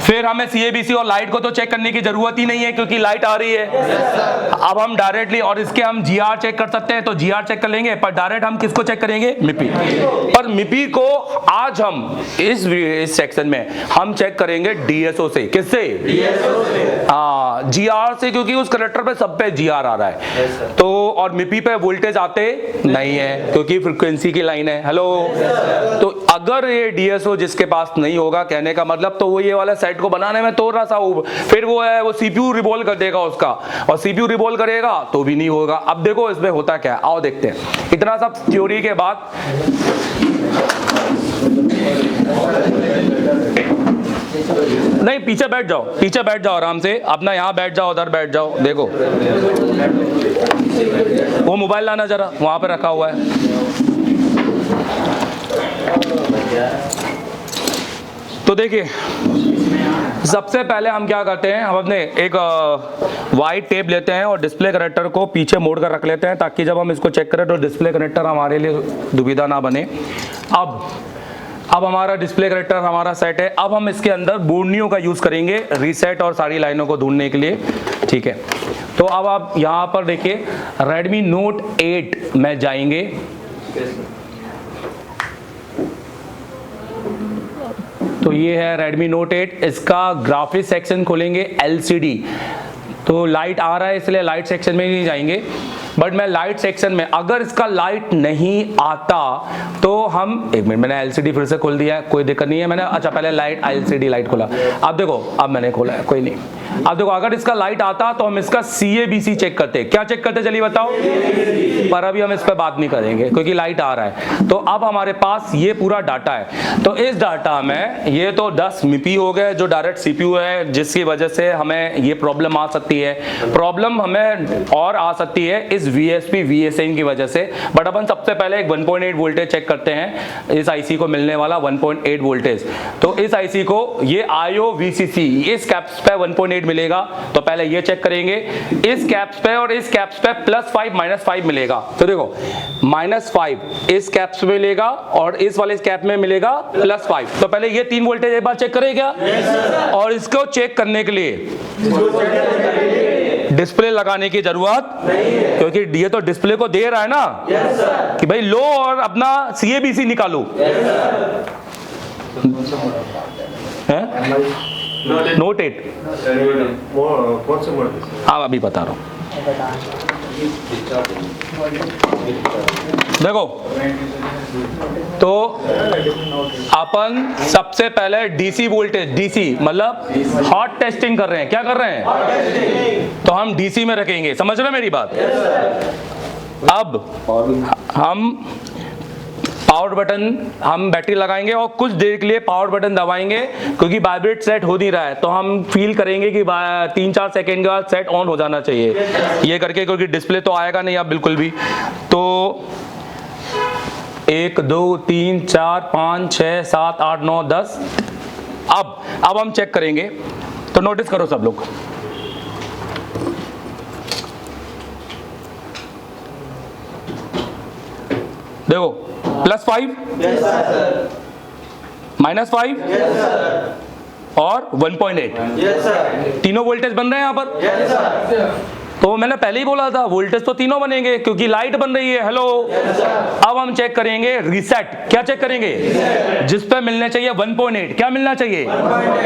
फिर हमें CABC और लाइट को तो चेक करने की जरूरत ही नहीं है क्योंकि लाइट आ रही है। अब हम डायरेक्टली, और इसके हम GR चेक कर सकते हैं तो GR चेक कर लेंगे, पर डायरेक्ट हम किसको चेक करेंगे? मिपी। पर मिपी को आज हम इस सेक्शन में हम चेक करेंगे DSO से। किससे? DSO से। हाँ, GR से, क्योंकि उस कनेक्टर पे सब पे GR आ रहा है। तो और MIPI पे वोल्टेज आते नहीं है क्योंकि फ्रीक्वेंसी की लाइन है। हेलो, तो अगर ये DSO जिसके पास नहीं होगा, कहने का मतलब तो वो ये वाला सेट को बनाने में थोड़ा सा फिर वो है, वो CPU रिवॉल्व कर देगा उसका, और CPU रिवॉल्व करेगा तो भी नहीं होगा। अब देखो इसमें होता क्या है, आओ देखते हैं। इतना सब थ्योरी के बाद नहीं, पीछे बैठ जाओ, पीछे बैठ जाओ आराम से, अपना यहाँ बैठ जाओ, उधर बैठ जाओ। देखो वो मोबाइल लाना जरा, वहां पे रखा हुआ है। तो देखिए, सबसे पहले हम क्या करते हैं, हम अपने एक वाइट टेप लेते हैं और डिस्प्ले कनेक्टर को पीछे मोड़ कर रख लेते हैं, ताकि जब हम इसको चेक करें तो डिस्प्ले कनेक्टर हमारे लिए दुविधा ना बने। अब हमारा डिस्प्ले कनेक्टर हमारा सेट है। अब हम इसके अंदर बोर्नियो का यूज करेंगे रीसेट और सारी लाइनों को ढूंढने के लिए, ठीक है। तो अब आप यहाँ पर देखिए, Redmi Note 8 में जाएंगे, तो ये है Redmi Note 8। इसका ग्राफिक्स सेक्शन खोलेंगे, LCD। तो लाइट आ रहा है इसलिए लाइट सेक्शन में नहीं जाएंगे, बट मैं लाइट सेक्शन में, अगर इसका लाइट नहीं आता तो हम, एक मिनट, मैंने LCD फिर से खोल दिया है, कोई दिक्कत नहीं है। मैंने अच्छा पहले लाइट LCD लाइट खोला, अब देखो, अब मैंने खोला है, कोई नहीं। अब देखो, अगर इसका लाइट आता तो हम इसका CABC चेक करते। क्या चेक करते चलिए बताओ, पर अभी हम इस पर बात नहीं करेंगे क्योंकि लाइट आ रहा है। तो अब हमारे पास ये पूरा डाटा है, तो इस डाटा में ये तो 10 MIPI हो गए जो डायरेक्ट CPU है, जिसकी वजह से हमें ये प्रॉब्लम आ सकती है। प्रॉब्लम हमें और आ सकती है इस VSP VSN की वजह से, बट अपन सबसे पहले एक 1.8 वोल्टेज चेक करते हैं, इस IC को मिलने वाला 1.8 वोल्टेज। तो इस IC को ये IO VCC इस कैप्स पे 1.8 मिलेगा, तो पहले ये चेक करेंगे। इस कैप्स पे और इस कैप्स पे +5 -5 मिलेगा, तो देखो -5 इस कैप्स में मिलेगा और इस वाले कैप में मिलेगा +5। तो पहले ये 3 वोल्टेज एक बार चेक करें क्या? और इसको चेक करने के लिए डिस्प्ले लगाने की जरूरत नहीं, क्योंकि ये तो डिस्प्ले को दे रहा है ना कि भाई लो और अपना CABC निकालो। Note 8 कौन से मॉडल? हाँ अभी बता रहा हूँ, देखो। तो अपन सबसे पहले DC वोल्टेज, DC मतलब हॉट टेस्टिंग कर रहे हैं। क्या कर रहे हैं? तो हम DC में रखेंगे, समझ रहे मेरी बात? अब हम पावर बटन, हम बैटरी लगाएंगे और कुछ देर के लिए पावर बटन दबाएंगे, क्योंकि वाइब्रेट सेट हो नहीं रहा है, तो हम फील करेंगे कि 3-4 सेकेंड के बाद सेट ऑन हो जाना चाहिए ये करके, क्योंकि डिस्प्ले तो आएगा नहीं अब बिल्कुल भी। तो 1 2 3 4 5 6 7 8 9 10। अब हम चेक करेंगे, तो नोटिस करो सब लोग, देखो +5 -5 और 1.8 तीनों वोल्टेज बन रहे हैं यहां पर। तो मैंने पहले ही बोला था वोल्टेज तो तीनों बनेंगे क्योंकि लाइट बन रही है। हेलो, अब हम चेक करेंगे रीसेट। क्या चेक करेंगे? जिस पे मिलने चाहिए 1.8, क्या मिलना चाहिए?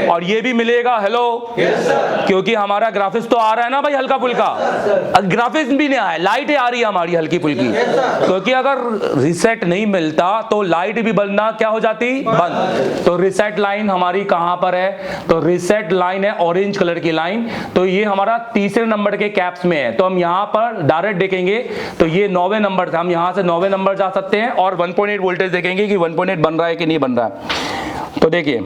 और ये भी मिलेगा। हेलो, क्योंकि हमारा ग्राफिक्स तो आ रहा है ना भाई हल्का फुल्का, ग्राफिक्स भी नहीं आया, लाइट आ रही है हमारी हल्की फुल्की, क्योंकि अगर रीसेट नहीं मिलता तो लाइट भी बनना क्या हो जाती? बंद। तो रीसेट लाइन हमारी कहां पर है? तो रीसेट लाइन है ऑरेंज कलर की लाइन, तो ये हमारा तीसरे नंबर के कैप्स में है। तो हम यहां पर डायरेक्ट देखेंगे तो ये 9वें नंबर था, हम यहां से 9वें नंबर जा सकते हैं और 1.8 वोल्टेज देखेंगे कि 1.8 बन रहा है कि नहीं बन रहा है। तो देखिए,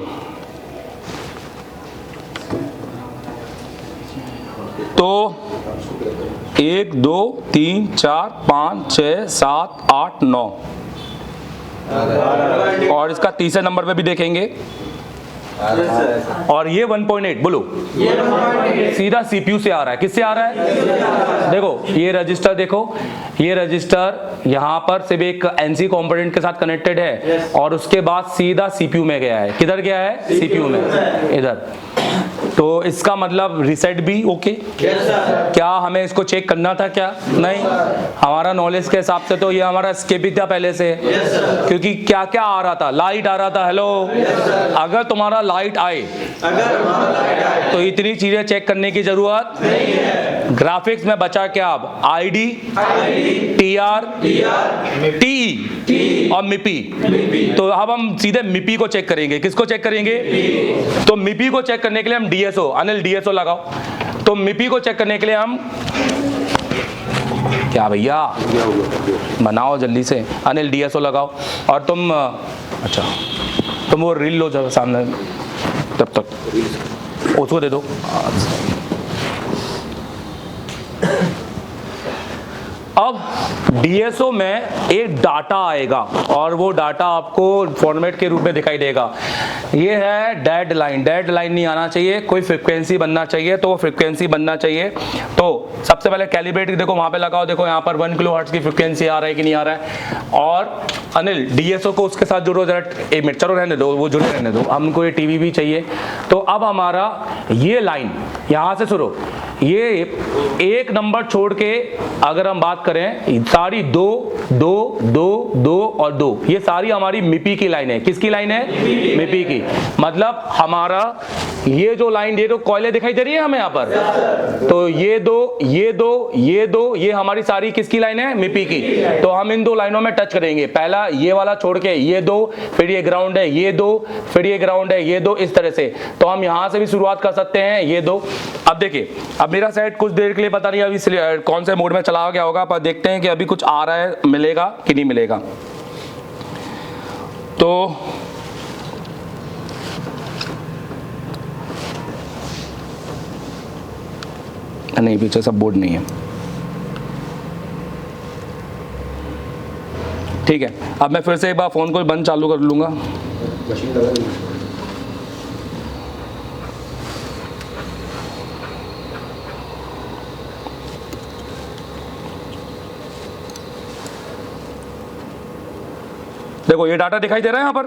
तो 1 2 3 4 5 6 7 8 9 और इसका तीसरे नंबर पे भी देखेंगे और ये 1.8 बोलो, सीधा CPU से आ रहा है। किससे आ रहा है? देखो ये रजिस्टर, देखो ये रजिस्टर यहाँ पर सिर्फ एक NC कंपोनेंट के साथ कनेक्टेड है और उसके बाद सीधा CPU में गया है। किधर गया है? CPU में, इधर। तो इसका मतलब रीसेट भी ओके। क्या हमें इसको चेक करना था क्या? नहीं, हमारा नॉलेज के हिसाब से तो ये हमारा स्किप ही था पहले से, क्योंकि क्या क्या आ रहा था, लाइट आ रहा था। हेलो, अगर तुम्हारा लाइट आए तो इतनी चीजें चेक करने की जरूरत नहीं है। ग्राफिक्स में बचा क्या अब? आईडी, टीआर, टी और मिपी। तो अब हम सीधे मिपी को चेक करेंगे। किसको चेक करेंगे? तो मिपी को चेक करने के लिए हम डीएसओ, अनिल डीएसओ लगाओ। तो मिपी को चेक करने के लिए हम क्या भैया बनाओ जल्दी से, अनिल डीएसओ लगाओ। और तुम अच्छा तुम वो रील लो जब सामने, तब तक उसको दे दो। अब डीएसओ में एक डाटा आएगा और वो डाटा आपको फॉर्मेट के रूप में दिखाई देगा। ये है डेड लाइन। डेड लाइन नहीं आना चाहिए, कोई फ्रीक्वेंसी बनना चाहिए, तो वो फ्रीक्वेंसी बनना चाहिए। तो सबसे पहले कैलिब्रेट देखो, वहां पे लगाओ, देखो यहाँ पर 1 किलोहर्ट्ज की फ्रीक्वेंसी आ रहा है कि नहीं आ रहा है। और अनिल डीएसओ को उसके साथ जुड़ो जरा, 1 मिनट, चलो रहने दो, वो जुड़े रहने दो, हमको ये टीवी भी चाहिए। तो अब हमारा ये लाइन यहाँ से शुरू, ये एक नंबर छोड़ के अगर हम बात करें, सारी 2 2 2 2 और 2, ये सारी हमारी मिपी की लाइन है। किसकी लाइन है? मिपी की। मतलब हमारा ये जो लाइन, ये तो कॉइलें दिखाई दे रही है हमें यहाँ पर, तो ये दो, ये दो, ये दो, ये हमारी सारी किसकी लाइन है? मिपी की। तो हम इन 2 लाइनों में टच करेंगे। पहला ये वाला छोड़ के ये 2, फिर ये ग्राउंड है, ये 2, फिर ये ग्राउंड है, ये 2, इस तरह से। तो हम यहां से भी शुरुआत कर सकते हैं, ये 2। अब देखिए, अब मेरा सेट कुछ देर के लिए पता नहीं अभी कौन से मोड में चला गया होगा, पर देखते हैं कि अभी कुछ आ रहा है, मिलेगा कि नहीं मिलेगा। तो नहीं, पीछे सब बोर्ड नहीं है। ठीक है, अब मैं फिर से एक बार फोन को बंद चालू कर लूंगा। देखो ये डाटा दिखाई दे रहा है यहाँ पर,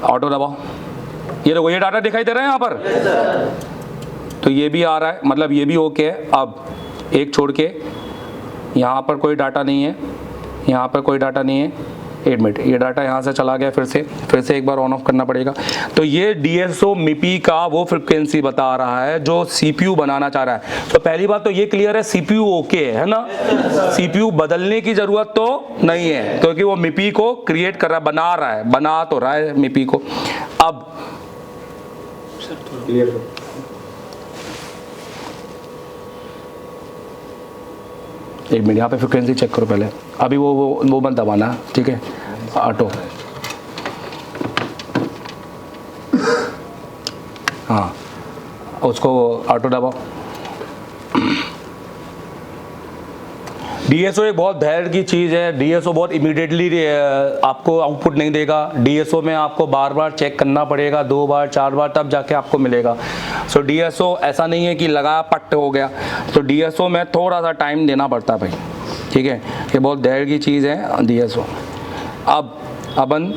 ऑटो दबाओ, ये देखो ये डाटा दिखाई दे रहा है यहाँ पर। तो ये भी आ रहा है, मतलब ये भी ओके है। अब एक छोड़ के यहाँ पर कोई डाटा नहीं है, यहाँ पर कोई डाटा नहीं है। 1 मिनट, ये डाटा यहाँ से चला गया, फिर से एक बार ऑन ऑफ करना पड़ेगा। तो ये डीएसओ मिपी का वो फ्रिक्वेंसी बता रहा है जो सीपीयू बनाना चाह रहा है। तो पहली बात तो ये क्लियर है, सीपीयू ओके है ना, सीपीयू बदलने की जरूरत तो नहीं है, क्योंकि वो मिपी को क्रिएट कर रहा है, बना तो रहा है मिपी को। अब क्लियर, एक मिनट, यहाँ पे फ्रिक्वेंसी चेक करो पहले। अभी वो बंद दबाना, ठीक है, ऑटो। हाँ, उसको ऑटो दबाओ। डीएसओ एक बहुत धैर्य की चीज़ है। डीएसओ बहुत इमीडिएटली आपको आउटपुट नहीं देगा। डीएसओ में आपको बार बार चेक करना पड़ेगा, 2 बार 4 बार, तब जाके आपको मिलेगा। सो डीएसओ ऐसा नहीं है कि लगा पट हो गया। तो डीएसओ में थोड़ा सा टाइम देना पड़ता है भाई, ठीक है, ये बहुत धैर्य की चीज़ है डीएसओ। अब अपन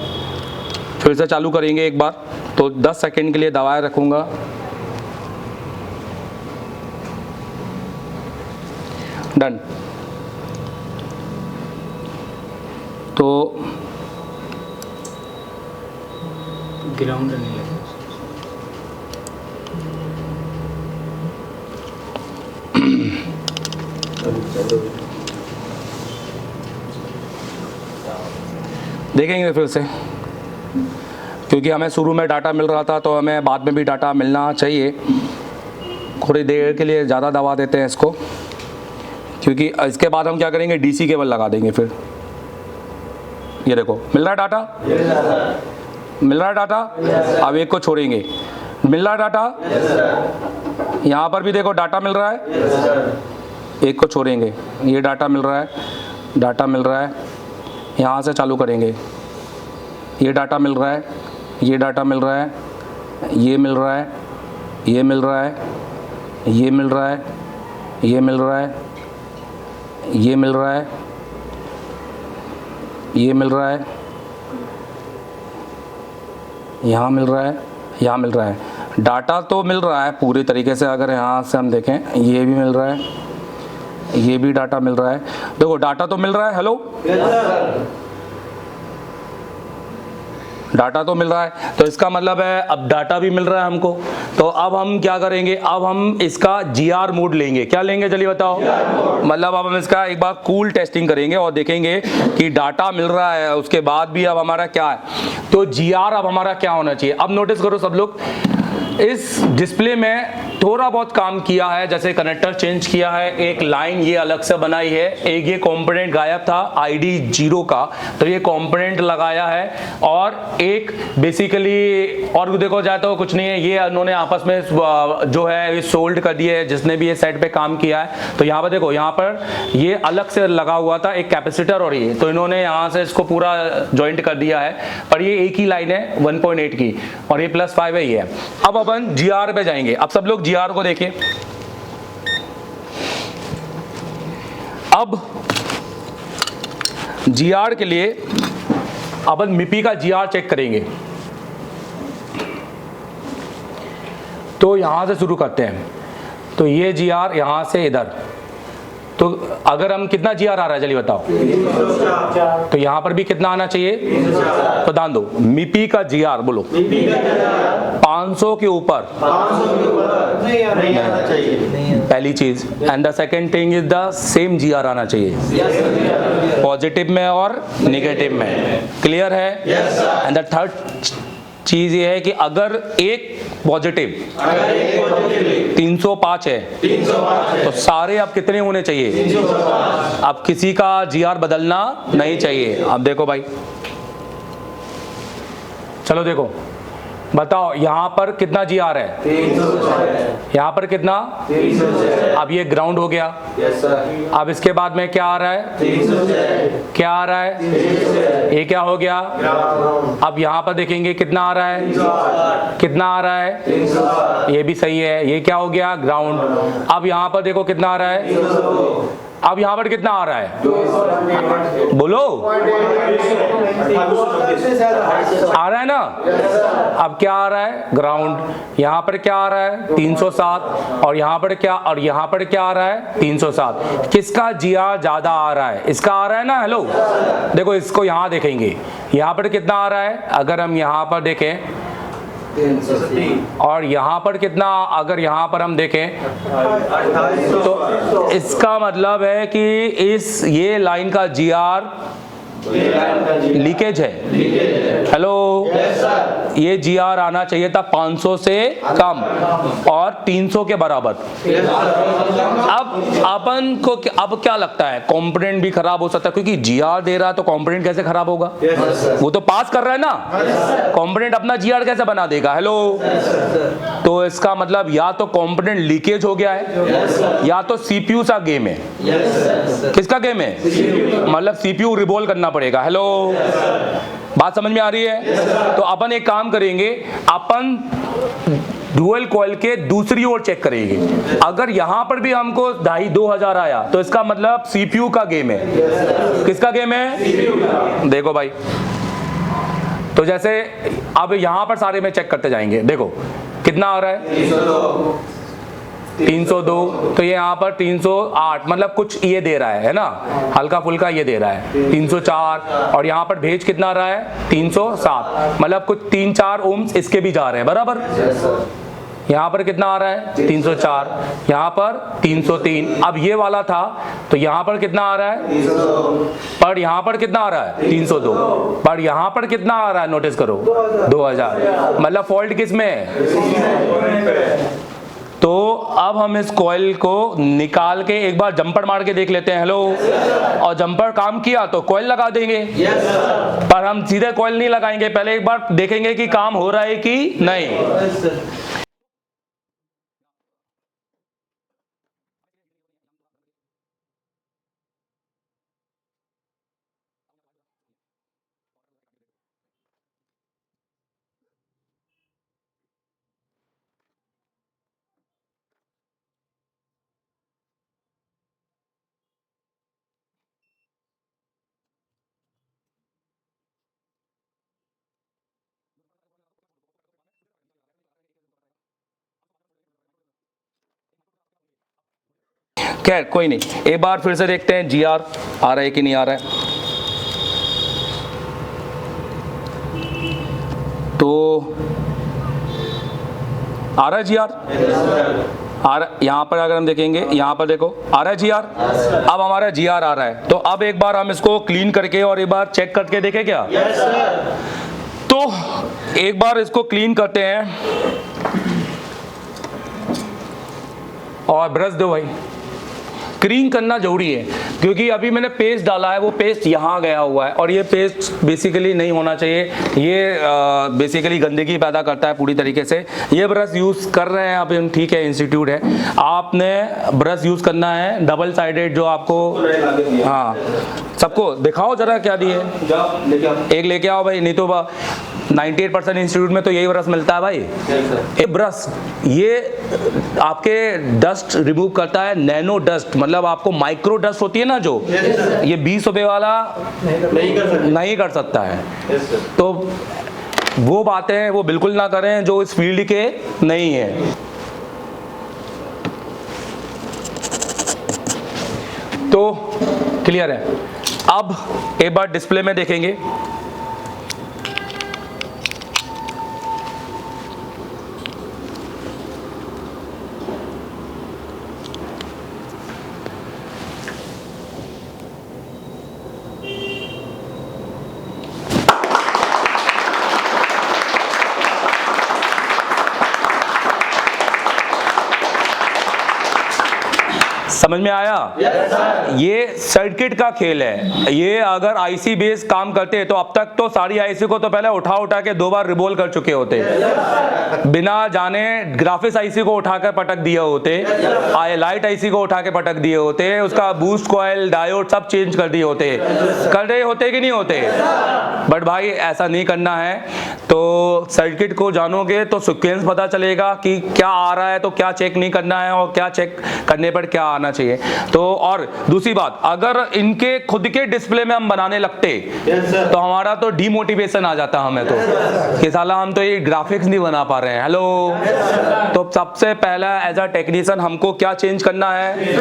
फिर से चालू करेंगे एक बार, तो 10 सेकेंड के लिए दबाए रखूँगा। डन। तो ग्राउंड नहीं लगा। देखेंगे फिर से, क्योंकि हमें शुरू में डाटा मिल रहा था तो हमें बाद में भी डाटा मिलना चाहिए। थोड़ी देर के लिए ज़्यादा दबा देते हैं इसको, क्योंकि इसके बाद हम क्या करेंगे, डीसी केबल लगा देंगे। फिर ये देखो मिल रहा है डाटा, मिल रहा है डाटा। अब एक को छोड़ेंगे, मिल रहा है डाटा। यहाँ पर भी देखो डाटा मिल रहा है, एक को छोड़ेंगे, ये डाटा मिल रहा है, डाटा मिल रहा है। यहाँ से चालू करेंगे, ये डाटा मिल रहा है, ये डाटा मिल रहा है, ये मिल रहा है, ये मिल रहा है, ये मिल रहा है, ये मिल रहा है, ये मिल रहा है, ये मिल रहा है, यहाँ मिल रहा है, यहाँ मिल रहा है डाटा, तो मिल रहा है पूरी तरीके से। अगर यहाँ से हम देखें, ये भी मिल रहा है, ये भी डाटा मिल रहा है। देखो डाटा तो मिल रहा है, हेलो डाटा तो मिल रहा है, तो इसका मतलब है अब डाटा भी मिल रहा है हमको। तो अब हम क्या करेंगे, अब हम इसका GR मोड लेंगे। क्या लेंगे चलिए बताओ। मतलब अब हम इसका एक बार कूल टेस्टिंग करेंगे और देखेंगे कि डाटा मिल रहा है, उसके बाद भी अब हमारा क्या है, तो GR अब हमारा क्या होना चाहिए। अब नोटिस करो सब लोग, इस डिस्प्ले में थोड़ा बहुत काम किया है, जैसे कनेक्टर चेंज किया है, एक लाइन ये अलग से बनाई है, एक ये कंपोनेंट गायब था ID 0 का, तो ये कंपोनेंट लगाया है, और एक बेसिकली और देखो जाए तो कुछ नहीं है, ये उन्होंने आपस में जो है ये सोल्ड कर दिए है, जिसने भी ये सेट पे काम किया है। तो यहाँ पर देखो, यहाँ पर ये अलग से लगा हुआ था एक कैपेसिटर, और ये तो इन्होंने यहाँ से इसको पूरा ज्वाइंट कर दिया है, पर ये एक ही लाइन है 1.8 की, और ये +5 है ये। अब अपन GR पे जाएंगे। अब सब लोग GR को देखें। अब GR के लिए अपन MIPI का GR चेक करेंगे। तो यहां से शुरू करते हैं। तो ये GR यहां से इधर, तो अगर हम कितना GR आ रहा है चलिए बताओ। तो यहां पर भी कितना आना चाहिए, तो ध्यान दो, MIPI का GR बोलो 500 के ऊपर नहीं आना चाहिए। पहली चीज। And the second thing is the same GR आना चाहिए, पॉजिटिव में और नेगेटिव में। क्लियर है। एंड द थर्ड चीज ये है कि अगर एक पॉजिटिव 305 है, तो सारे अब कितने होने चाहिए, अब किसी का GR बदलना नहीं चाहिए। अब देखो भाई, चलो देखो बताओ, यहां पर कितना GR है, यहां पर कितना, अब ये ग्राउंड हो गया। अब इसके बाद में क्या आ रहा है, क्या आ रहा है, ये क्या हो गया। अब यहां पर देखेंगे कितना आ रहा है, कितना आ रहा है, ये भी सही है, ये क्या हो गया, ग्राउंड। अब यहां पर देखो कितना आ रहा है, अब यहां पर कितना आ रहा है, बोलो आ रहा है ना। अब क्या आ रहा है, ग्राउंड। यहां पर क्या आ रहा है, 307, और यहां पर क्या, और यहां पर क्या आ रहा है, 307। किसका GR ज्यादा आ रहा है, इसका आ रहा है ना। हेलो देखो, इसको यहां देखेंगे, यहां पर कितना आ रहा है, अगर हम यहां पर देखें, और यहां पर कितना, अगर यहां पर हम देखें, तो इसका मतलब है कि इस ये लाइन का GR लीकेज है। हेलो ये GR आना चाहिए था 500 से कम और 300 के बराबर। अब अपन को अब क्या लगता है, कंपोनेंट भी खराब हो सकता है, क्योंकि GR दे रहा है तो कंपोनेंट कैसे खराब होगा, वो तो पास कर रहा है ना, कंपोनेंट अपना GR कैसे बना देगा। हेलो तो इसका मतलब या तो कंपोनेंट लीकेज हो गया है, या तो CPU सा गेम है। किसका गेम है, मतलब CPU रिवॉल्व करना पड़ेगा। हेलो बात समझ में आ रही है। तो अपन एक काम करेंगे, अपन डुअल कॉइल के दूसरी ओर चेक करेंगे। अगर यहां पर भी हमको 2500 आया, तो इसका मतलब CPU का गेम है। किसका गेम है, देखो भाई। तो जैसे अब यहां पर सारे में चेक करते जाएंगे, देखो कितना आ रहा है, 302, तो ये यहाँ पर 308, मतलब कुछ ये दे रहा है ना, हल्का फुल्का ये दे रहा है 304, और यहाँ पर भेज कितना आ रहा है 307, मतलब कुछ 3-4 ओम्स इसके भी जा रहे हैं बराबर। यहाँ पर कितना आ रहा है 304, यहाँ पर 303। अब ये वाला था तो यहाँ पर कितना आ रहा है, पर यहाँ पर कितना आ रहा है 302, पर यहाँ पर कितना आ रहा है, नोटिस करो 2000। मतलब फॉल्ट किस में है। तो अब हम इस कॉइल को निकाल के एक बार जंपर मार के देख लेते हैं। हेलो और जंपर काम किया तो कॉइल लगा देंगे, पर हम सीधे कॉइल नहीं लगाएंगे, पहले एक बार देखेंगे कि काम हो रहा है कि नहीं। खैर कोई नहीं, एक बार फिर से देखते हैं GR आ रहा है कि नहीं आ रहा है। तो आ रहा है GR, आ रहा, यहाँ पर अगर हम देखेंगे, यहाँ पर देखो आ रहा है GR। अब हमारा GR आ रहा है, तो अब एक बार हम इसको क्लीन करके और एक बार चेक करके देखें क्या। तो एक बार इसको क्लीन करते हैं और ब्रश दो भाई। क्लीन करना जरूरी है क्योंकि अभी मैंने पेस्ट डाला है, वो पेस्ट यहाँ गया हुआ है और ये पेस्ट बेसिकली नहीं होना चाहिए। ये बेसिकली गंदगी पैदा करता है पूरी तरीके से। ये ब्रश यूज़ कर रहे हैं अभी, ठीक है, इंस्टीट्यूट है, आपने ब्रश यूज़ करना है डबल साइडेड, जो आपको, हाँ सबको दिखाओ जरा क्या दिए, एक लेके आओ भाई, नहीं तो 98% इंस्टीट्यूट में तो यही ब्रश मिलता है भाई। ये ब्रश ये आपके डस्ट रिमूव करता है, नैनो डस्ट, मतलब आपको माइक्रो डस्ट होती है ना जो, ये 20 रुपए वाला नहीं कर सकता है। तो वो बातें वो बिल्कुल ना करें जो इस फील्ड के नहीं है। तो क्लियर है। अब एक बार डिस्प्ले में देखेंगे, समझ में आया? ये सर्किट का खेल है। ये अगर आईसी बेस काम करते तो अब तक तो सारी आईसी को तो पहले उठा उठा के 2 बार रिबोल कर चुके होते, बिना जाने ग्राफिक्स आईसी को उठाकर पटक दिए होते, लाइट आईसी को उठा के पटक दिए होते, उसका बूस्ट कॉइल डायोड सब चेंज कर दिए होते, कर रहे होते कि नहीं होते। बट भाई ऐसा नहीं करना है। तो सर्किट को जानोगे तो सीक्वेंस पता चलेगा कि क्या आ रहा है तो क्या चेक नहीं करना है और क्या चेक करने पर क्या आना चाहिए। तो और दूसरी बात, अगर इनके खुद के डिस्प्ले में हम बनाने लगते तो हमारा तो डीमोटिवेशन आ जाता हमें तो कि साला हम तो ये ग्राफिक्स नहीं बना पा रहे हैं। हेलो, तो सबसे पहला एज अ टेक्नीशियन हमको क्या चेंज करना है?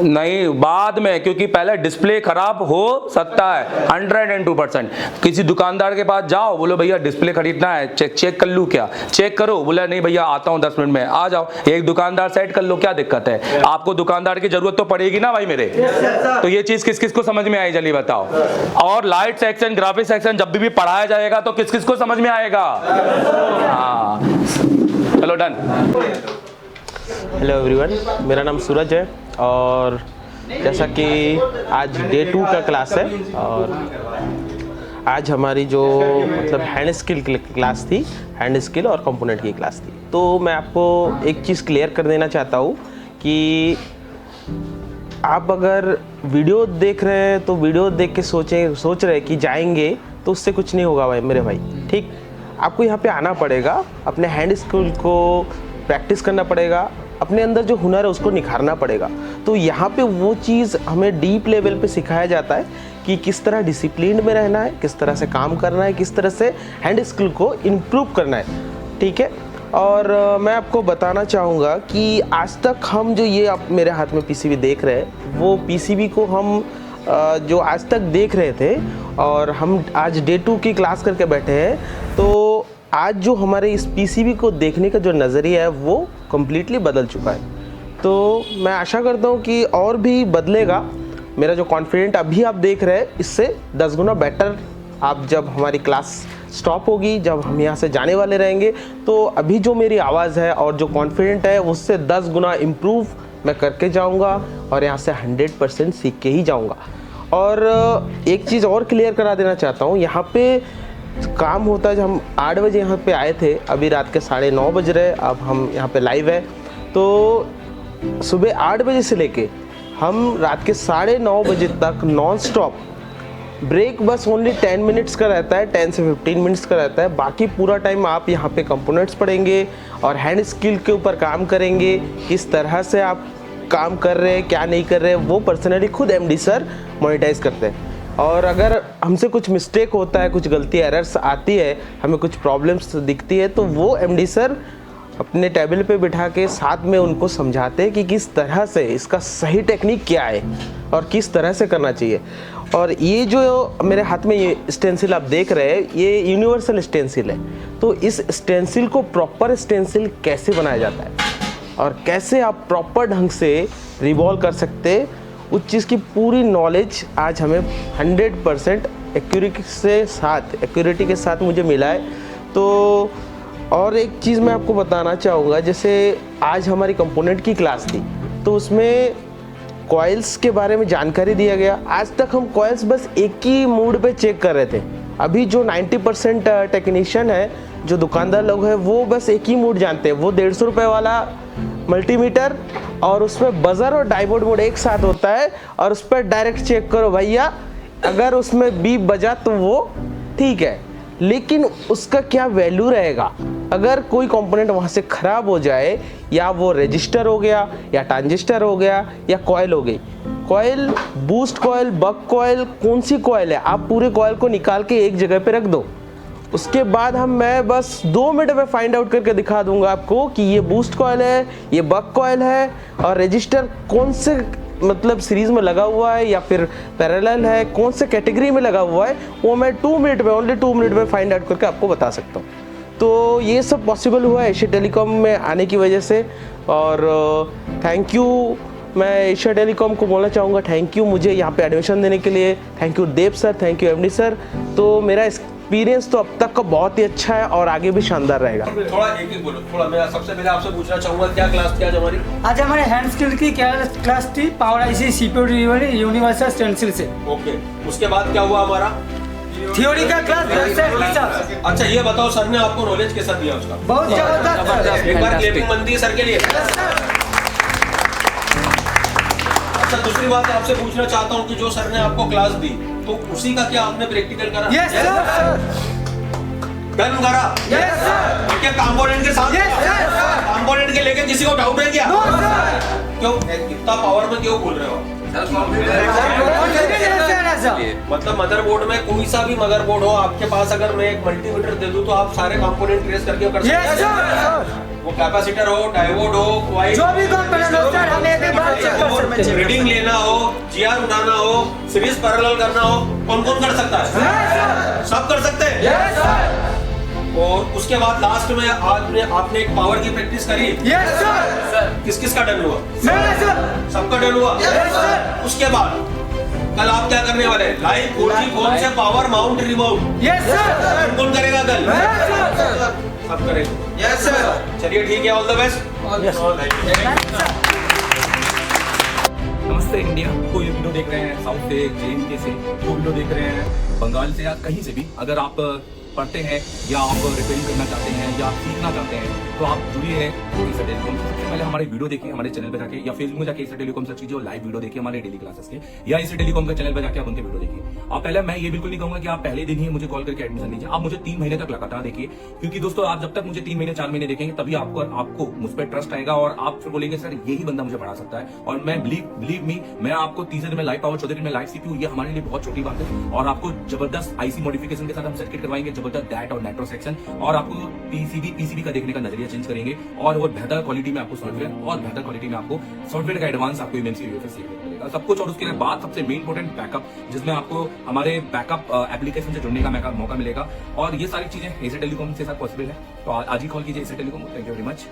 नहीं, बाद में, क्योंकि पहले डिस्प्ले खराब हो सकता है 102%। किसी दुकानदार के पास जाओ, बोलो भैया डिस्प्ले खरीदना है, चेक कर लूं क्या? चेक करो, बोला नहीं भैया आता हूं 10 मिनट में, आ जाओ। एक दुकानदार सेट कर लो, क्या दिक्कत है? आपको दुकानदार की जरूरत तो पड़ेगी ना भाई मेरे। तो ये चीज किस किस को समझ में आई जल्दी बताओ। और लाइट सेक्शन, ग्राफिक्स सेक्शन जब भी पढ़ाया जाएगा तो किस किस को समझ में आएगा? हाँ, चलो डन। हेलो एवरीवन, मेरा नाम सूरज है और जैसा कि आज डे 2 का क्लास है और आज हमारी जो मतलब हैंड स्किल की क्लास थी, हैंड स्किल और कंपोनेंट की क्लास थी। तो मैं आपको एक चीज़ क्लियर कर देना चाहता हूँ कि आप अगर वीडियो देख रहे हैं तो वीडियो देख के सोच रहे कि जाएंगे तो उससे कुछ नहीं होगा भाई मेरे भाई। ठीक, आपको यहाँ पे आना पड़ेगा, अपने हैंड स्किल को प्रैक्टिस करना पड़ेगा, अपने अंदर जो हुनर है उसको निखारना पड़ेगा। तो यहाँ पे वो चीज़ हमें डीप लेवल पे सिखाया जाता है कि किस तरह डिसिप्लिन में रहना है, किस तरह से काम करना है, किस तरह से हैंड स्किल को इम्प्रूव करना है। ठीक है, और मैं आपको बताना चाहूँगा कि आज तक हम जो ये आप मेरे हाथ में पीसीबी देख रहे हैं, वो पीसीबी को हम जो आज तक देख रहे थे और हम आज डे 2 की क्लास करके बैठे हैं, तो आज जो हमारे इस पीसीबी को देखने का जो नज़रिया है वो कम्प्लीटली बदल चुका है। तो मैं आशा करता हूँ कि और भी बदलेगा। मेरा जो कॉन्फिडेंट अभी आप देख रहे हैं, इससे 10 गुना बेटर आप जब हमारी क्लास स्टॉप होगी, जब हम यहाँ से जाने वाले रहेंगे, तो अभी जो मेरी आवाज़ है और जो कॉन्फिडेंट है उससे 10 गुना इम्प्रूव मैं करके जाऊँगा और यहाँ से 100% सीख के ही जाऊँगा। और एक चीज़ और क्लियर करा देना चाहता हूँ, यहाँ पे काम होता है। जब हम 8 बजे यहाँ पे आए थे, अभी रात के 9:30 बज रहे, अब हम यहाँ पे लाइव है। तो सुबह 8 बजे से लेके हम रात के 9:30 बजे तक नॉन स्टॉप, ब्रेक बस ओनली 10 मिनट्स का रहता है, 10 से 15 मिनट्स का रहता है। बाकी पूरा टाइम आप यहाँ पे कंपोनेंट्स पढ़ेंगे और हैंड स्किल के ऊपर काम करेंगे। किस तरह से आप काम कर रहे हैं, क्या नहीं कर रहे हैं, वो पर्सनली खुद एमडी सर मॉनिटाइज करते हैं। और अगर हमसे कुछ मिस्टेक होता है, कुछ गलती एरर्स आती है, हमें कुछ प्रॉब्लम्स दिखती है, तो वो एमडी सर अपने टेबल पे बिठा के साथ में उनको समझाते हैं कि किस तरह से इसका सही टेक्निक क्या है और किस तरह से करना चाहिए। और ये जो मेरे हाथ में ये स्टेंसिल आप देख रहे हैं, ये यूनिवर्सल स्टेंसिल है। तो इस स्टेंसिल को प्रॉपर स्टेंसिल कैसे बनाया जाता है और कैसे आप प्रॉपर ढंग से रिवॉल्व कर सकते हैं, उस चीज़ की पूरी नॉलेज आज हमें 100% एक्यूरेटी के साथ मुझे मिला है। तो और एक चीज़ मैं आपको बताना चाहूँगा, जैसे आज हमारी कंपोनेंट की क्लास थी तो उसमें कॉइल्स के बारे में जानकारी दिया गया। आज तक हम कॉइल्स बस एक ही मूड पे चेक कर रहे थे। अभी जो 90% टेक्नीशियन है, जो दुकानदार लोग हैं, वो बस एक ही मूड जानते हैं। वो 150 रुपये वाला मल्टीमीटर और उसमें बजर और डायोड मोड एक साथ होता है और उस पर डायरेक्ट चेक करो भैया, अगर उसमें बीप बजा तो वो ठीक है, लेकिन उसका क्या वैल्यू रहेगा अगर कोई कंपोनेंट वहाँ से ख़राब हो जाए, या वो रजिस्टर हो गया या ट्रांजिस्टर हो गया या कॉइल हो गई। कॉइल, बूस्ट कॉइल, बक कॉइल, कौन सी कॉइल है, आप पूरे कॉइल को निकाल के एक जगह पे रख दो। उसके बाद मैं बस 2 मिनट में फाइंड आउट करके दिखा दूंगा आपको कि ये बूस्ट कॉइल है, ये बक कॉइल है, और रजिस्टर कौन से मतलब सीरीज में लगा हुआ है या फिर पैरेलल है, कौन से कैटेगरी में लगा हुआ है, वो मैं 2 मिनट में, ओनली 2 मिनट में फाइंड आउट करके आपको बता सकता हूँ। तो ये सब पॉसिबल हुआ है एशिया टेलीकॉम में आने की वजह से। और थैंक यू, मैं एशिया टेलीकॉम को बोलना चाहूँगा थैंक यू मुझे यहाँ पे एडमिशन देने के लिए। Thank you Dev sir, thank you MD sir. तो मेरा एक्सपीरियंस तो अब तक का बहुत ही अच्छा है और आगे भी शानदार रहेगा। थोड़ा एक बोलो, थोड़ा मैं सबसे पहले आपसे पूछना चाहूँगा क्या क्लास थी आज हमारी? आज हमारे हैंड स्किल की क्लास थी, power IC CPU delivery universal stencil से। ओके, उसके बाद क्या हुआ हमारा? थ्योरी का क्लास सर। अच्छा ये बताओ, सर ने आपको नॉलेज कैसा दिया उसका? बहुत जबरदस्त। एक बार क्लैपिंग बनती है सर के लिए। अच्छा दूसरी बात आपसे पूछना चाहता हूँ कि जो सर ने आपको क्लास दी तो उसी का क्या आपने प्रैक्टिकल करा? Yes sir. डन करा? Yes sir. क्या कंपोनेंट के साथ? Yes sir. कंपोनेंट के लेके किसी को डाउट है क्या? No sir. क्यों इतना पावर में क्यों बोल रहे हो? मतलब मदरबोर्ड में कोई सा भी मदरबोर्ड हो आपके पास, अगर मैं एक मल्टीमीटर दे दूं तो आप सारे कंपोनेंट ट्रेस करके कर सकते हैं। वो कैपेसिटर हो, डायोड हो, कॉइल, जो भी कंपोनेंट हो सर, हम एक बार चेक कर सकते हैं। रीडिंग लेना हो, जीआर उठाना हो, सीरीज पैरेलल करना हो, कौन कौन कर सकता है? सब कर सकते हैं। और उसके बाद लास्ट में आपने एक पावर की प्रैक्टिस करी? Yes sir. किस किस का डन हुआ? मेरा सर। सबका डन हुआ? Yes sir. उसके बाद कल आप क्या करने वाले? लाइव 4G फोन से power mount remount. Yes sir. कौन करेगा कल? सब करेंगे। Yes sir. चलिए ठीक है, ऑल द बेस्ट। नमस्ते इंडिया। कोई वीडियो देख रहे हैं साउथ से, JNK से, कोई वीडियो देख रहे हैं बंगाल से या कहीं से भी, अगर आप पढ़ते हैं या आप रिपेयरिंग करना चाहते हैं या सीखना चाहते हैं तो आप जुड़िए हैं एशिया टेलीकॉम से। सबसे पहले हमारे वीडियो देखिए हमारे चैनल पे जाके, या फेसबुक में जाके एशिया टेलीकॉम सर्च कीजिए और लाइव वीडियो देखिए हमारे डेली क्लासेस के, या एशिया टेलीकॉम के चैनल पे जाके आप उनके वीडियो देखिए। आप पहले, मैं ये बिल्कुल नहीं कहूंगा कि आप पहले दिन ही मुझे कॉल करके एडमिशन लीजिए, आप मुझे 3 महीने तक लगातार देखिए, क्योंकि दोस्तों आप जब तक मुझे 3 महीने 4 महीने देखेंगे तभी आपको मुझ पर ट्रस्ट आएगा और आप फिर बोलेंगे सर यही बंदा मुझे पढ़ा सकता है। और मैं बिलीव मी, मैं आपको तीसरे दिन में लाइव पावर, चौथे दिन में लाइव CPU, ये हमारे लिए बहुत छोटी बात है। और आपको जबरदस्त IC मॉडिफिकेशन के साथ हम सर्किट करवाएंगे, जबरदस्त डैट और नेटवर्क सेक्शन, और आपको PCB का देखने का नजरिया चेंज करेंगे, और बेहतर क्वालिटी में आपको सॉफ्टवेयर, और बेहतर क्वालिटी में आपको सॉफ्टवेयर का एडवांस आपको MNC UFS सीखने को मिलेगा सब कुछ। और उसके बाद सबसे मेन इंपॉर्टेंट बैकअप, जिसमें आपको हमारे बैकअप एप्लीकेशन से जुड़ने का मौका मिलेगा। और ये सारी चीजें एशिया टेलीकॉम के साथ पॉसिबल है। तो आज ही कॉल कीजिए Asia telecom. Thank you very much.